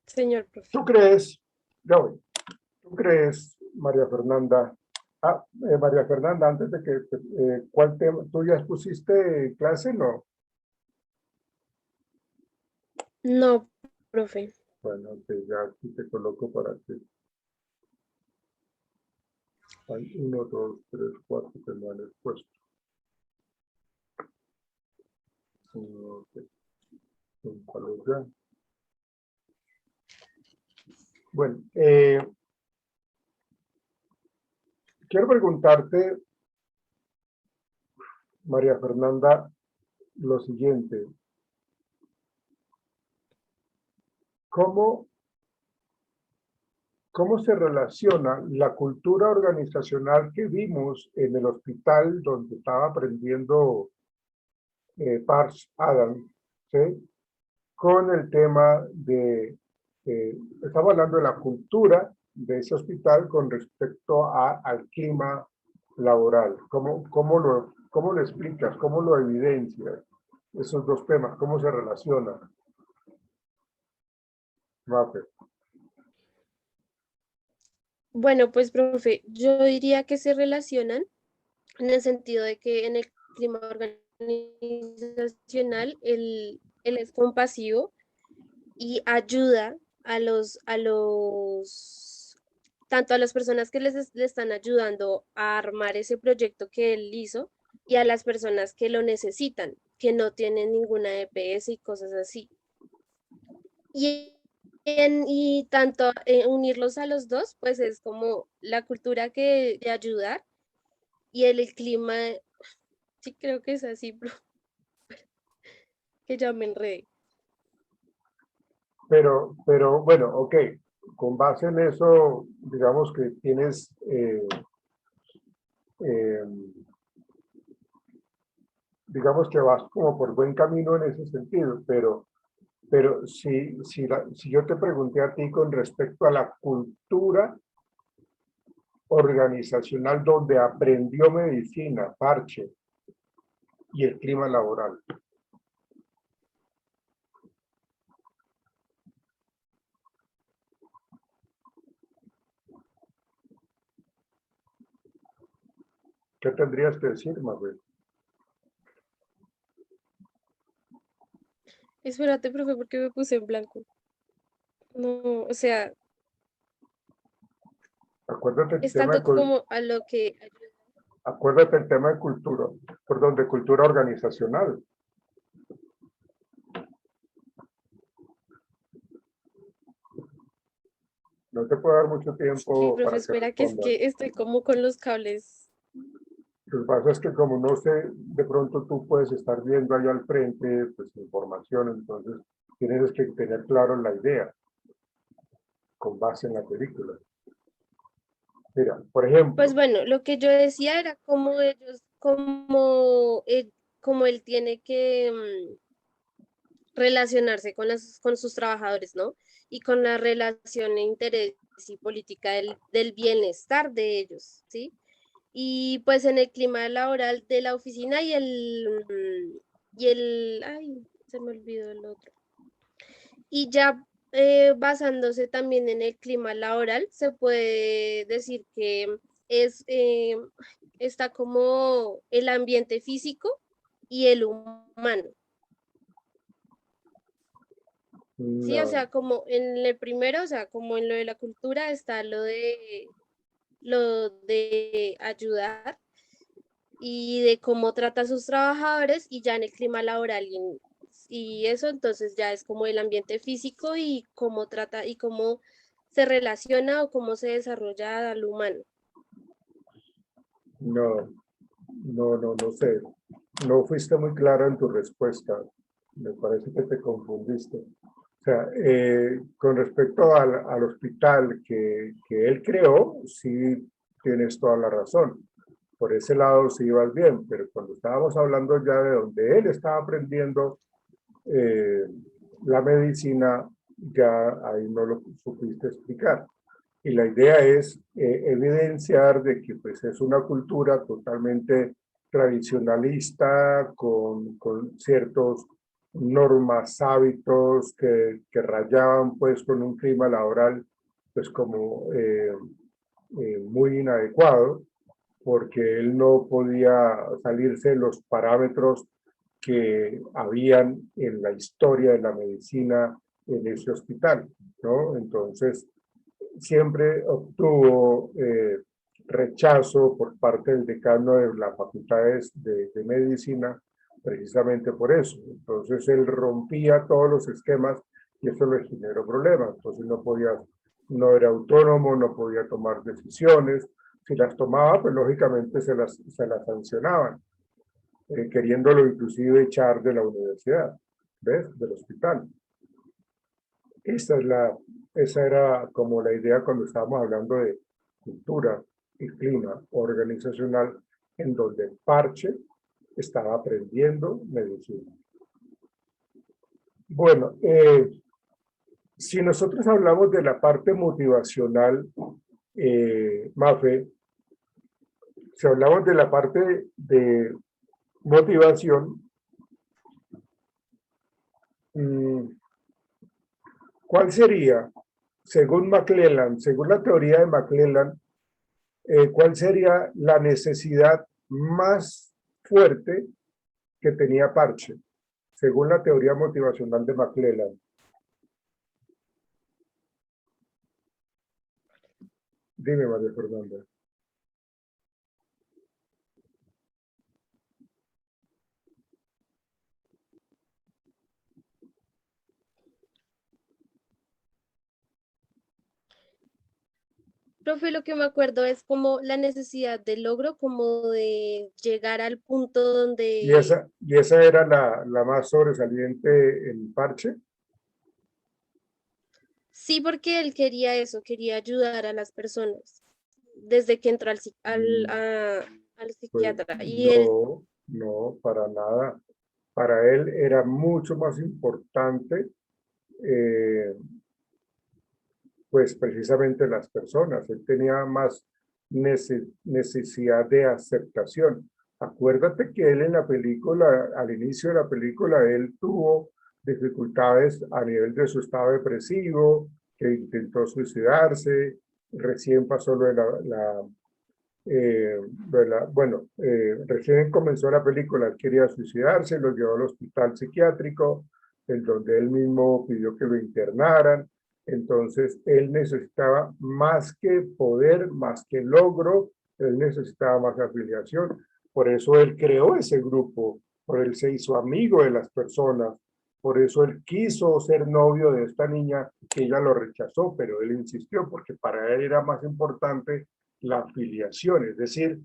Señor profe. ¿tú crees, ya voy, tú crees, María Fernanda, María Fernanda, antes de que, ¿cuál tema? ¿Tú ya pusiste clase? No. No, profe. Bueno, que ya aquí te coloco para que hay 1, 2, 3, 4 que no han expuesto. Okay. ¿Cuál es ya? Bueno, quiero preguntarte, María Fernanda, lo siguiente. ¿Cómo se relaciona la cultura organizacional que vimos en el hospital donde estaba aprendiendo Parsh Adam, ¿sí? Con el tema de, estamos hablando de la cultura de ese hospital con respecto al clima laboral? ¿Cómo lo explicas? ¿Cómo lo evidencias? Esos dos temas, ¿cómo se relacionan? Mafer. Bueno, pues, profe, yo diría que se relacionan en el sentido de que en el clima organizacional él es compasivo y ayuda tanto a las personas que le están ayudando a armar ese proyecto que él hizo y a las personas que lo necesitan, que no tienen ninguna EPS y cosas así. Y tanto unirlos a los dos, pues es como la cultura de ayudar y el clima, sí creo que es así, que ya me enredé. Pero bueno, ok, con base en eso, digamos que tienes, eh, digamos que vas como por buen camino en ese sentido, pero si yo te pregunté a ti con respecto a la cultura organizacional donde aprendió medicina, parche y el clima laboral. ¿Qué tendrías que decir, Mabel? Espérate, profe, porque me puse en blanco. No, o sea, Acuérdate el es tema tanto como a lo que... acuérdate el tema de cultura, perdón, de cultura organizacional. No te puedo dar mucho Sí, tiempo profe, para que espera, que es respondas. que estoy como con los cables. Lo que pasa es que como no sé, de pronto tú puedes estar viendo allá al frente, pues información, entonces tienes que tener claro la idea con base en la película. Mira, por ejemplo, Pues bueno, lo que yo decía era como ellos, como él tiene que relacionarse con sus trabajadores, ¿no? Y con la relación e interés y política del bienestar de ellos, ¿sí? Y pues en el clima laboral de la oficina ay, se me olvidó el otro. Y ya basándose también en el clima laboral, se puede decir que es, está como el ambiente físico y el humano. Sí, o no, sea, como en el primero, o sea, como en lo de la cultura está lo de ayudar y de cómo trata a sus trabajadores, y ya en el clima laboral y eso entonces ya es como el ambiente físico y cómo trata y cómo se relaciona o cómo se desarrolla al humano. no, no sé. No fuiste muy clara en tu respuesta. Me parece que te confundiste. O sea, con respecto al hospital que él creó, sí tienes toda la razón. Por ese lado sí ibas bien, pero cuando estábamos hablando ya de donde él estaba aprendiendo eh, la medicina, ya ahí no lo supiste explicar. Y la idea es evidenciar de que pues, es una cultura totalmente tradicionalista, con ciertos normas, hábitos que rayaban pues con un clima laboral pues como muy inadecuado, porque él no podía salirse de los parámetros que habían en la historia de la medicina en ese hospital, ¿no? Entonces, siempre obtuvo rechazo por parte del decano de las facultades de medicina, precisamente por eso. Entonces, él rompía todos los esquemas y eso le generó problemas. Entonces, no era autónomo, no podía tomar decisiones. Si las tomaba, pues lógicamente se las sancionaban, queriéndolo inclusive echar de la universidad, ¿ves? Del hospital. Esa, es esa era como la idea cuando estábamos hablando de cultura y clima organizacional, en donde Parche estaba aprendiendo medicina. Bueno, si nosotros hablamos de la parte motivacional, Mafe, si hablamos de la parte de motivación, ¿cuál sería, según McClellan, según la teoría de McClellan, cuál sería la necesidad más fuerte que tenía Parche, según la teoría motivacional de McClellan? Dime, María Fernanda. Profe, lo que me acuerdo es como la necesidad de logro, como de llegar al punto Y donde esa era la más sobresaliente en Parche. sí, porque él quería eso, quería ayudar a las personas desde que entró al Pues psiquiatra. Y él, no, no, para nada. Para él era mucho más importante, eh, pues precisamente las personas. Él tenía más necesidad de aceptación. Acuérdate que él en la película, al inicio de la película, él tuvo dificultades a nivel de su estado depresivo, que intentó suicidarse, recién pasó bueno, recién comenzó la película, él quería suicidarse, lo llevó al hospital psiquiátrico, en donde él mismo pidió que lo internaran. Entonces, él necesitaba más que poder, más que logro, él necesitaba más afiliación. Por eso él creó ese grupo, por él se hizo amigo de las personas, por eso él quiso ser novio de esta niña, que ella lo rechazó, pero él insistió, porque para él era más importante la afiliación, es decir,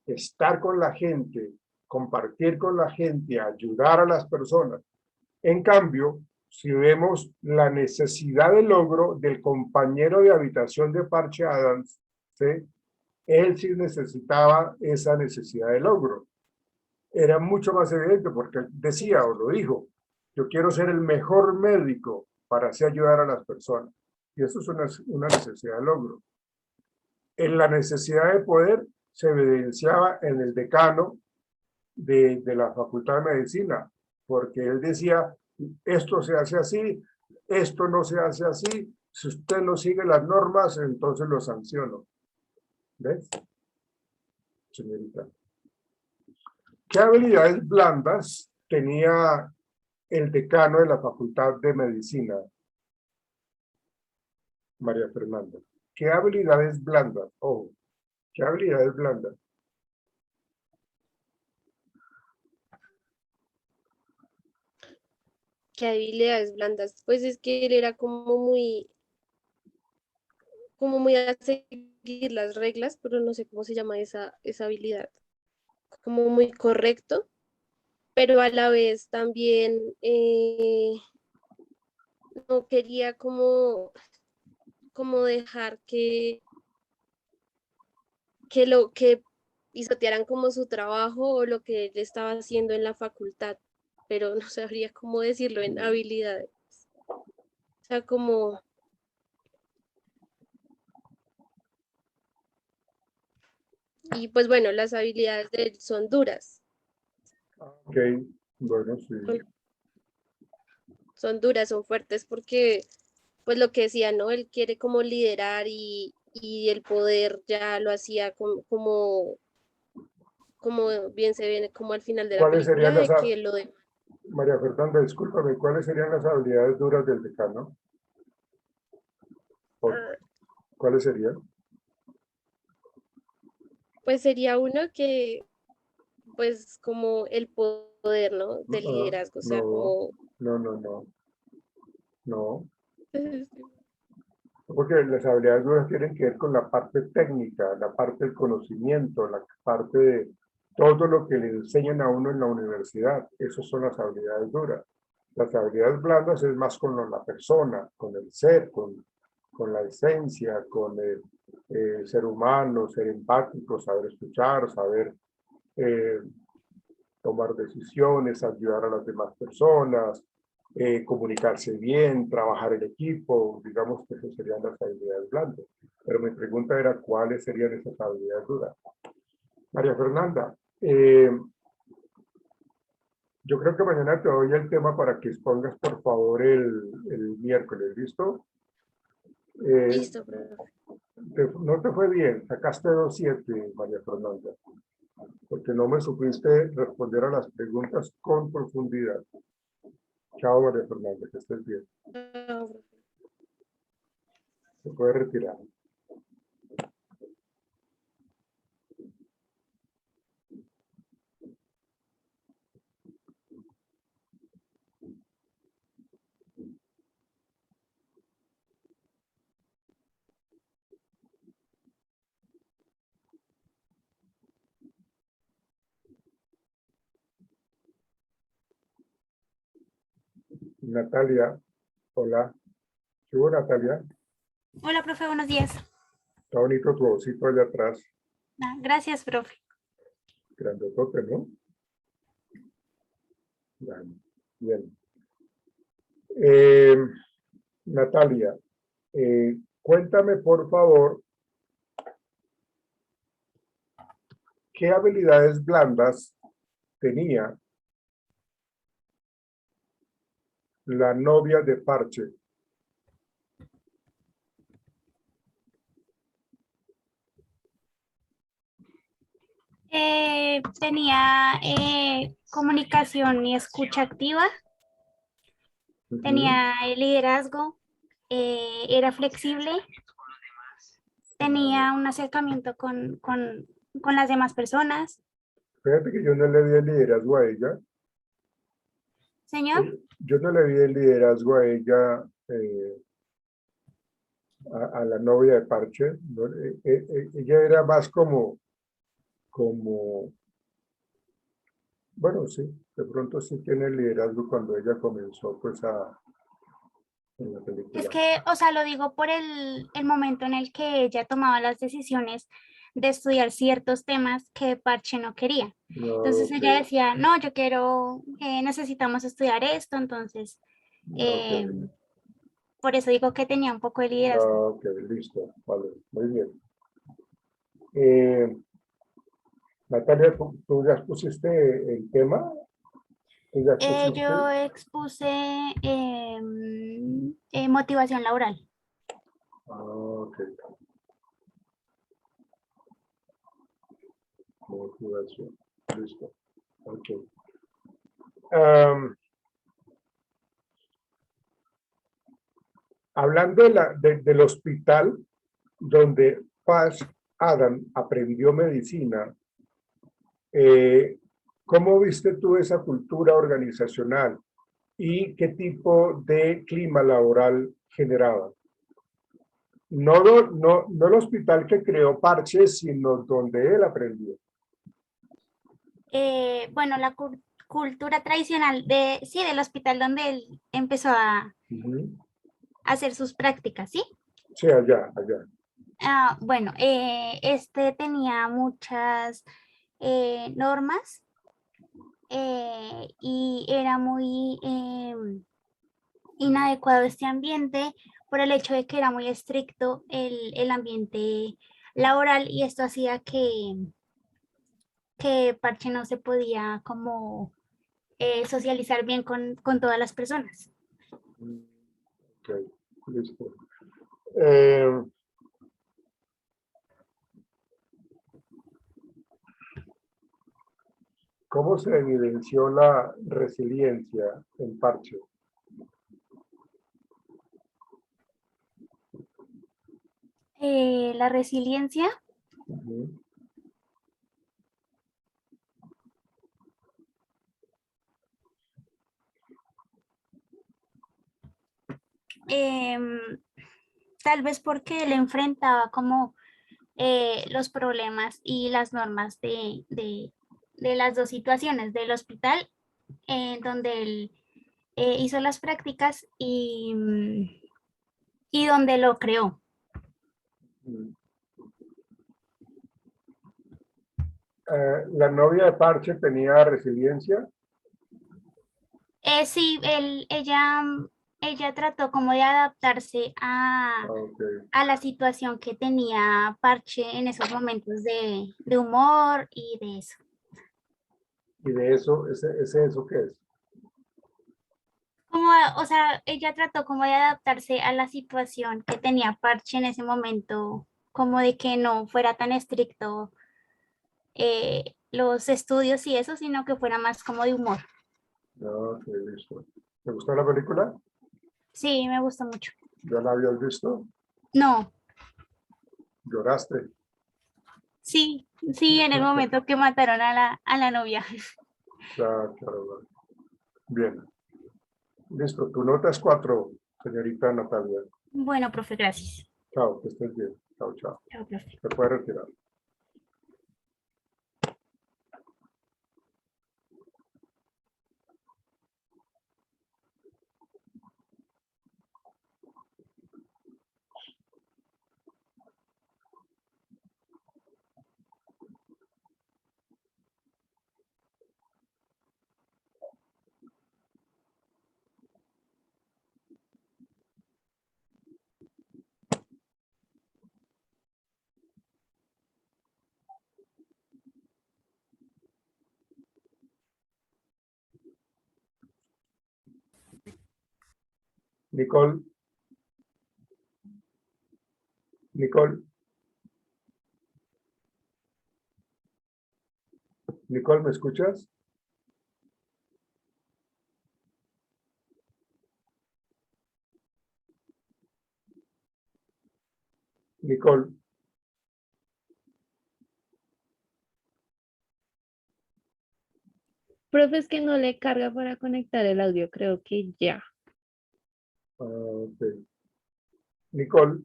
estar con la gente, compartir con la gente, ayudar a las personas. En cambio, si vemos la necesidad de logro del compañero de habitación de Parche Adams, ¿sí? Él sí necesitaba esa necesidad de logro. Era mucho más evidente porque decía o lo dijo, yo quiero ser el mejor médico para así ayudar a las personas. Y eso es una necesidad de logro. En la necesidad de poder se evidenciaba en el decano de la Facultad de Medicina, porque él decía, esto se hace así, esto no se hace así, si usted no sigue las normas, entonces lo sanciono. ¿Ves, señorita? ¿Qué habilidades blandas tenía el decano de la Facultad de Medicina, María Fernanda? ¿Qué habilidades blandas? Ojo, ¿qué habilidades blandas? qué habilidades blandas, pues es que él era como muy a seguir las reglas, pero no sé cómo se llama esa habilidad, como muy correcto, pero a la vez también no quería como dejar que pisotearan como su trabajo o lo que él estaba haciendo en la facultad, pero no sabría cómo decirlo en habilidades. O sea, como, y pues bueno, las habilidades de él son duras, Ok, bueno, sí. son duras, son fuertes porque, pues lo que decía, ¿no? Él quiere como liderar y el poder ya lo hacía como bien se ve como al final de la ¿Cuáles película, serían de que lo de María Fernanda, discúlpame, ¿cuáles serían las habilidades duras del decano? ¿Cuáles serían? pues sería uno que, pues como el poder, ¿no? De liderazgo, o sea, No, como... no, no, no, no, porque las habilidades duras tienen que ver con la parte técnica, la parte del conocimiento, la parte de todo lo que le enseñan a uno en la universidad. Esas son las habilidades duras. Las habilidades blandas es más con la persona, con el ser, con la esencia, con el ser humano, ser empático, saber escuchar, saber eh, tomar decisiones, ayudar a las demás personas, comunicarse bien, trabajar en equipo, digamos que esas serían las habilidades blandas. Pero mi pregunta era, ¿cuáles serían esas habilidades duras? María Fernanda, yo creo que mañana te doy el tema para que expongas, por favor, el miércoles, ¿listo? Listo, profe. No te fue bien, sacaste 2.7, María Fernanda, porque no me supiste responder a las preguntas con profundidad. Chao, María Fernanda, que estés bien. Chao, profe. Se puede retirar. Natalia, hola. ¿Qué hubo, Natalia? Hola, profe, buenos días. Está bonito tu bolsito allá atrás. Gracias, profe. Grandotote, ¿no? Bien. Natalia, cuéntame por favor, ¿qué habilidades blandas tenía la novia de Parche? Tenía comunicación y escucha activa, tenía liderazgo, era flexible, tenía un acercamiento con las demás personas. Fíjate que yo no le vi el liderazgo a ella. Señor, Yo no le vi el liderazgo a ella, a la novia de Parche. ¿No? Ella era más como, bueno, sí, de pronto sí tiene el liderazgo cuando ella comenzó pues en la película. es que, o sea, lo digo por el momento en el que ella tomaba las decisiones de estudiar ciertos temas que Parche no quería. No, Entonces ok, ella decía, no, yo quiero, necesitamos estudiar esto, entonces, ok. por eso digo que tenía un poco de liderazgo. No, ok, listo, vale, muy bien. Natalia, ¿tú ya pusiste el tema? ¿Tú ya pusiste? Yo expuse motivación laboral. Ok. Motivación. Listo. Ok. Hablando del hospital donde Paz Adam aprendió medicina, ¿cómo viste tú esa cultura organizacional y qué tipo de clima laboral generaba? No el hospital que creó Parche, sino donde él aprendió. Bueno, la cultura tradicional de, sí, del hospital donde él empezó a hacer sus prácticas, ¿sí? Sí, allá. Bueno, este tenía muchas normas y era muy inadecuado este ambiente por el hecho de que era muy estricto el ambiente laboral y esto hacía que Parche no se podía como socializar bien con todas las personas. Ok, listo. ¿Cómo se evidenció la resiliencia en Parche? La resiliencia, em, tal vez porque él enfrentaba como los problemas y las normas de las dos situaciones, del hospital donde él hizo las prácticas y donde lo creó. ¿La novia de Parche tenía resiliencia? Sí, ella trató como de adaptarse a la situación que tenía Parche en esos momentos de humor y de eso. ¿Y de eso, eso qué es? Como, o sea, ella trató como de adaptarse a la situación que tenía Parche en ese momento, como de que no fuera tan estricto los estudios y eso, sino que fuera más como de humor. No, ok, listo. ¿Te gustó la película? Sí, me gusta mucho. ¿Ya la habías visto? No, ¿Lloraste? sí, sí, en el momento que mataron a la novia. Claro, claro. Bien. Listo, tu nota es 4, señorita Natalia. Bueno, profe, gracias. Chao, que estés bien. Chao, chao. Chao, profe. Se puede retirar. Nicole. Nicole. Nicole, ¿me escuchas? Nicole. Profe, es que no le carga para conectar el audio, creo que ya. Ok. Nicole.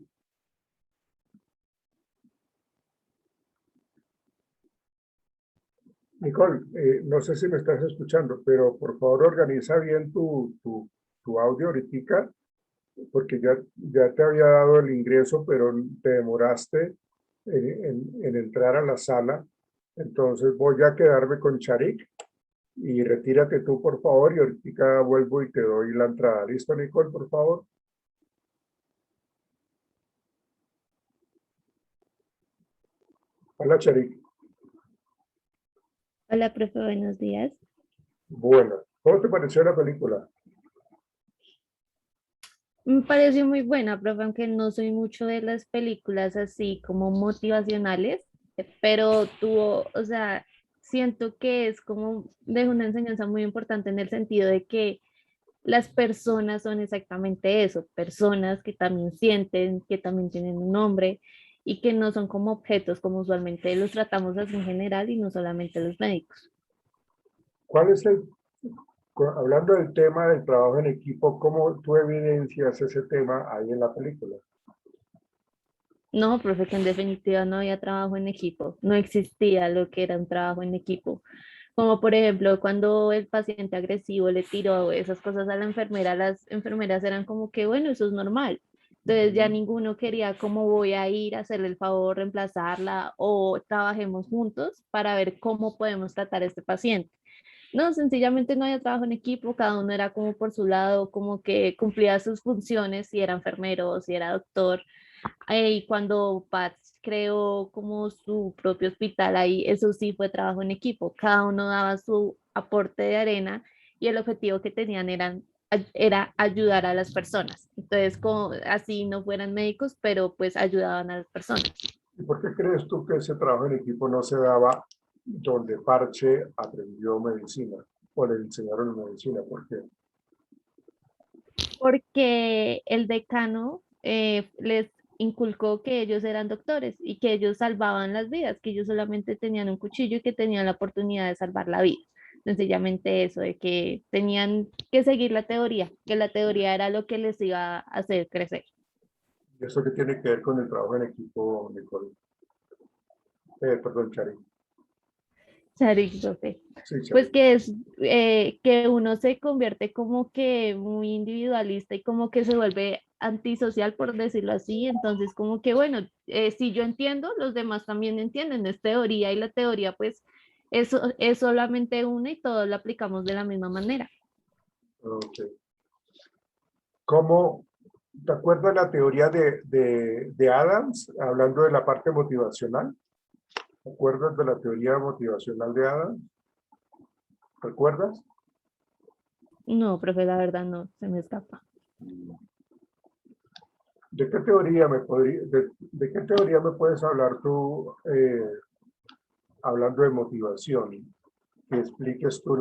Nicole, no sé si me estás escuchando, pero por favor organiza bien tu audio ahorita, porque ya te había dado el ingreso, pero te demoraste en entrar a la sala. Entonces voy a quedarme con Charik y retírate tú, por favor, y ahorita vuelvo y te doy la entrada. ¿Listo, Nicole, por favor? Hola, Charik. Hola, profe, buenos días. Bueno, ¿cómo te pareció la película? Me pareció muy buena, profe, aunque no soy mucho de las películas así como motivacionales, pero tuvo, o sea, siento que es como, deja una enseñanza muy importante en el sentido de que las personas son exactamente eso, personas que también sienten, que también tienen un nombre y que no son como objetos como usualmente los tratamos así en general y no solamente los médicos. ¿Cuál es hablando del tema del trabajo en equipo, cómo tú evidencias ese tema ahí en la película? No, profe, que en definitiva no había trabajo en equipo, no existía lo que era un trabajo en equipo. Como por ejemplo, cuando el paciente agresivo le tiró esas cosas a la enfermera, las enfermeras eran como que, bueno, eso es normal. Entonces ya ninguno quería cómo voy a ir a hacerle el favor, reemplazarla o trabajemos juntos para ver cómo podemos tratar a este paciente. No, sencillamente no había trabajo en equipo, cada uno era como por su lado, como que cumplía sus funciones, si era enfermero, si era doctor. Y cuando Pats creó como su propio hospital, ahí eso sí fue trabajo en equipo. Cada uno daba su aporte de arena y el objetivo que tenían era ayudar a las personas. Entonces, como así no fueran médicos, pero pues ayudaban a las personas. ¿Y por qué crees tú que ese trabajo en equipo no se daba donde Parche aprendió medicina o le enseñaron medicina? ¿Por qué? Porque el decano les inculcó que ellos eran doctores y que ellos salvaban las vidas, que ellos solamente tenían un cuchillo y que tenían la oportunidad de salvar la vida. Sencillamente eso, de que tenían que seguir la teoría, que la teoría era lo que les iba a hacer crecer. ¿Y eso qué tiene que ver con el trabajo en equipo, Nicole? Perdón, Chari. Charik, profe. Sí, Pues Chari. que es que uno se convierte como que muy individualista y como que se vuelve antisocial, por decirlo así. Entonces, como que bueno, si yo entiendo, los demás también entienden, es teoría y la teoría pues eso es solamente una y todos la aplicamos de la misma manera. Ok. ¿Cómo, te acuerdas la teoría de Adams, hablando de la parte motivacional? ¿Te acuerdas de la teoría motivacional de Adams? ¿Recuerdas? No, profe, la verdad no, se me escapa. ¿De qué teoría de qué teoría me puedes hablar tú hablando de motivación? Que expliques tú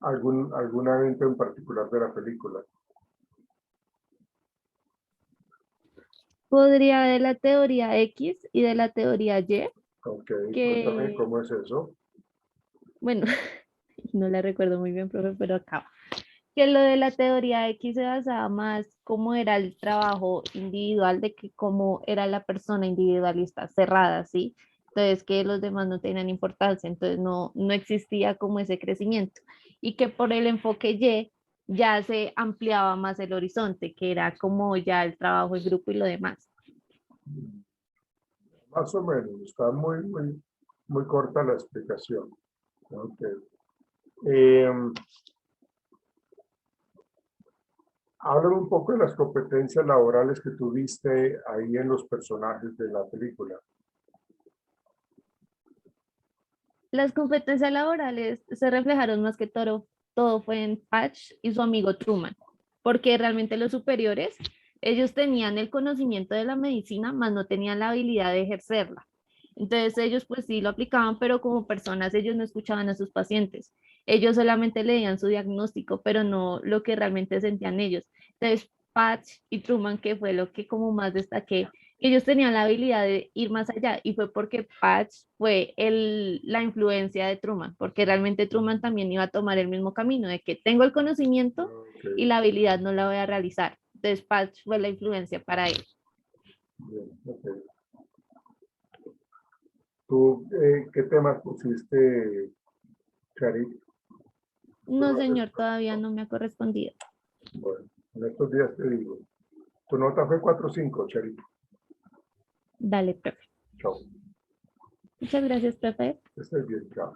algún evento en particular de la película. Podría de la teoría X y de la teoría Y, Ok, cuéntame que, cómo es eso. bueno, no la recuerdo muy bien, profe, pero acá. Que lo de la teoría X se basaba más cómo era el trabajo individual, de que cómo era la persona individualista cerrada, ¿sí? Entonces que los demás no tenían importancia, entonces no existía como ese crecimiento. Y que por el enfoque Y ya se ampliaba más el horizonte, que era como ya el trabajo en grupo y lo demás. Más o menos, está muy corta la explicación. Ok. Háblame un poco de las competencias laborales que tuviste ahí en los personajes de la película. Las competencias laborales se reflejaron más que todo fue en Patch y su amigo Truman. porque realmente los superiores, ellos tenían el conocimiento de la medicina, mas no tenían la habilidad de ejercerla. Entonces ellos pues sí lo aplicaban, pero como personas ellos no escuchaban a sus pacientes. Ellos solamente leían su diagnóstico, pero no lo que realmente sentían ellos. Entonces Patch y Truman, que fue lo que como más destaqué, ellos tenían la habilidad de ir más allá y fue porque Patch fue la influencia de Truman, porque realmente Truman también iba a tomar el mismo camino de que tengo el conocimiento y la habilidad no la voy a realizar. Entonces Patch fue la influencia para él. Bien, ok. ¿Tú qué temas pusiste, Charit? No, señor, todavía no me ha correspondido. Bueno, en estos días te digo. Tu nota fue 4.5, Charit. Dale, profe. Chao. Muchas gracias, profe. Que estés bien, chao.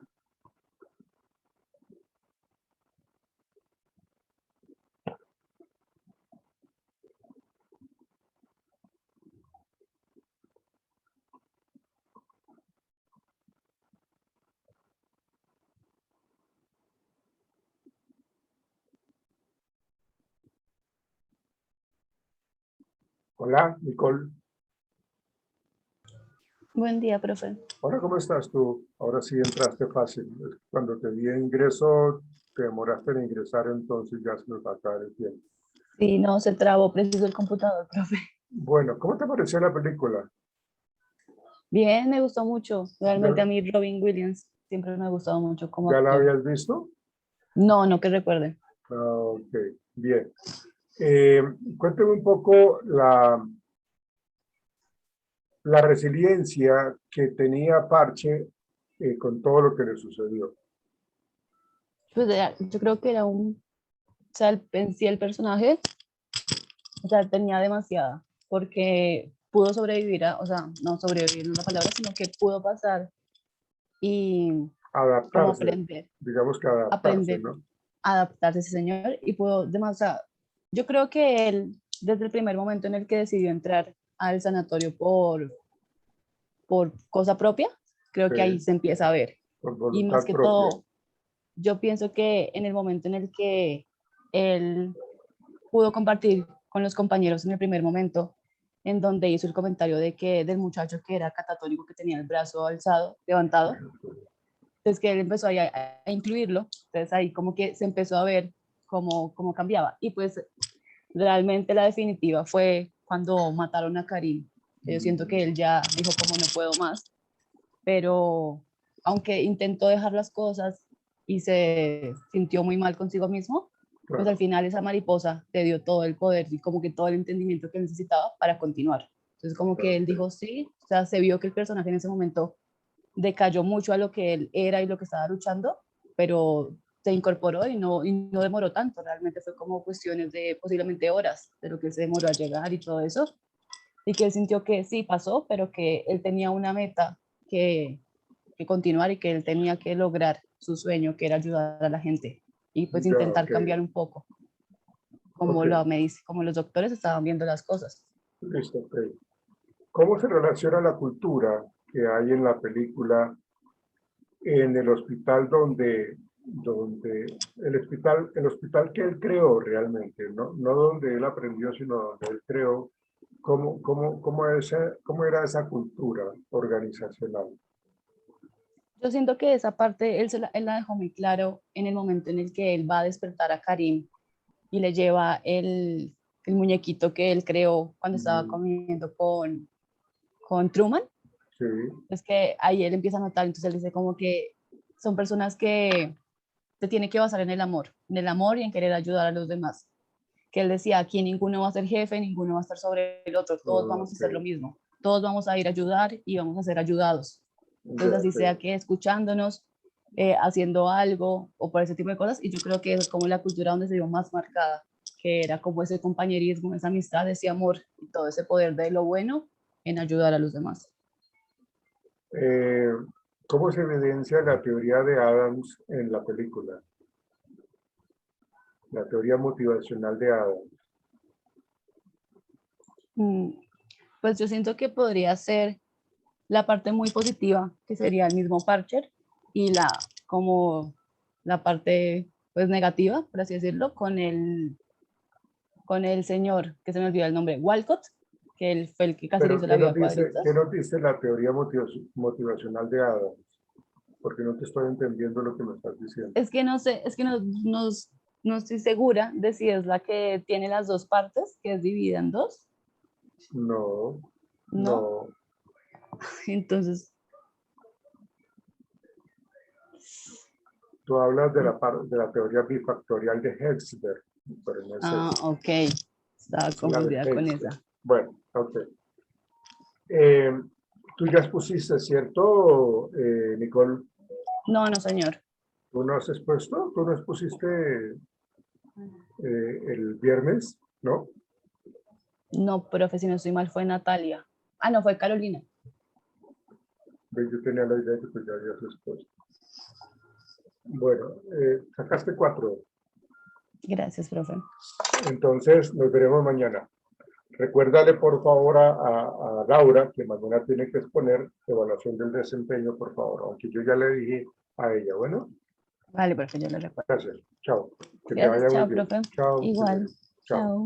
Hola, Nicole. Buen día, profe. Hola, ¿cómo estás tú? Ahora sí entraste fácil. Cuando te di ingreso, te demoraste en ingresar, entonces ya se nos va a acabar el tiempo. Sí, no, se trabó preciso el computador, profe. Bueno, ¿cómo te pareció la película? Bien, me gustó mucho. Realmente ¿Ya, a mí Robin Williams siempre me ha gustado mucho como ya la actor. habías visto? No, no que recuerde. Ah, ok, bien. Cuéntame un poco la resiliencia que tenía Parche con todo lo que le sucedió. Pues yo creo que era o sea, en sí el personaje, o sea, tenía demasiada, porque pudo sobrevivir o sea, no sobrevivir en la palabra, sino que pudo pasar y como Adaptarse, digamos que adaptarse, aprender ¿no? a adaptarse a ese señor y pudo demasiado. Yo creo que él, desde el primer momento en el que decidió entrar al sanatorio por cosa propia, creo que ahí Sí, se empieza a ver. por Y más voluntad que propia. todo, yo pienso que en el momento en el que él pudo compartir con los compañeros en el primer momento, en donde hizo el comentario de que del muchacho que era catatónico, que tenía el brazo alzado, levantado, entonces que él empezó ahí a incluirlo, entonces ahí como que se empezó a ver cómo cambiaba. Y pues realmente la definitiva fue cuando mataron a Karim. Yo siento que él ya dijo como no puedo más, pero aunque intentó dejar las cosas y se sintió muy mal consigo mismo, pues Claro, al final esa mariposa te dio todo el poder y como que todo el entendimiento que necesitaba para continuar. Entonces como que él dijo sí, o sea, se vio que el personaje en ese momento decayó mucho a lo que él era y lo que estaba luchando, pero se incorporó y no demoró tanto, realmente fue como cuestiones de posiblemente horas de lo que se demoró a llegar y todo eso, y que él sintió que sí pasó, pero que él tenía una meta que continuar y que él tenía que lograr su sueño, que era ayudar a la gente y pues ya, intentar ok, cambiar un poco ok, como los doctores estaban viendo las cosas. listo, ok. ¿Cómo se relaciona la cultura que hay en la película en el hospital donde el hospital que él creó realmente, no donde él aprendió, sino donde él creó, cómo era esa cultura organizacional? Yo siento que esa parte él la dejó muy claro en el momento en el que él va a despertar a Karim y le lleva el muñequito que él creó cuando estaba comiendo con Truman. Sí, Es que ahí él empieza a notar, entonces él dice como que son personas que se tiene que basar en el amor y en querer ayudar a los demás. Que él decía, aquí ninguno va a ser jefe, ninguno va a estar sobre el otro, todos vamos a hacer lo ok, mismo, todos vamos a ir a ayudar y vamos a ser ayudados. Entonces ya, así ok. sea que escuchándonos, haciendo algo o por ese tipo de cosas, y yo creo que es como la cultura donde se vio más marcada, que era como ese compañerismo, esa amistad, ese amor y todo ese poder de lo bueno en ayudar a los demás. Eh, ¿Cómo se evidencia la teoría de Adams en la película? La teoría motivacional de Adams. Pues yo siento que podría ser la parte muy positiva, que sería el mismo Parcher, y como la parte pues negativa, por así decirlo, con con el señor, que se me olvidó el nombre, Walcott, que él fue el que casi le Pero hizo la ¿qué vida nos a dice, cuadritos. qué nos dice la teoría motivacional de Adams? Porque no te estoy entendiendo lo que me estás diciendo. Es que no sé, es que no estoy segura de si es la que tiene las dos partes, que es dividida en dos. No, ¿No? no. Entonces, Tú hablas de la teoría bifactorial de Hertzberg, pero no es esa. ok. Estaba La de confundida con Hertzberg. esa. Bueno, ok. Tú ya expusiste, ¿cierto, Nicole? No, no, señor. ¿Tú no has expuesto? ¿Tú no expusiste el viernes? ¿No? No, profe, si no estoy mal, fue Natalia. Ah, no, fue Carolina. Yo tenía la idea de que tú ya habías expuesto. Bueno, sacaste 4. Gracias, profe. Entonces, nos veremos mañana. Recuérdale, por favor, a Laura, que mañana tiene que exponer evaluación del desempeño, por favor, aunque yo ya le dije a ella. Bueno, Vale, profe, yo le recuerdo. gracias. Chao. Que te Gracias, vaya chao, muy bien. profe. Chao. Igual. Chao. Chao.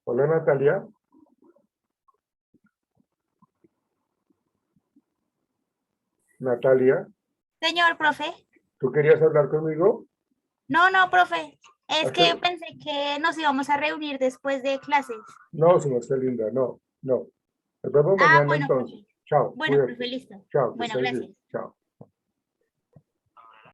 Hola, Natalia. Natalia, Señor profe. ¿tú querías hablar conmigo? No, no, profe. Es que Hasta- pensé que nos íbamos a reunir después de clases. No, si no está linda, no, no. Nos vemos Ah, mañana bueno, entonces. profe. Chao. Bueno, Cuídate. profe, listo. Chao, que Bueno, estés bien. gracias. Chao.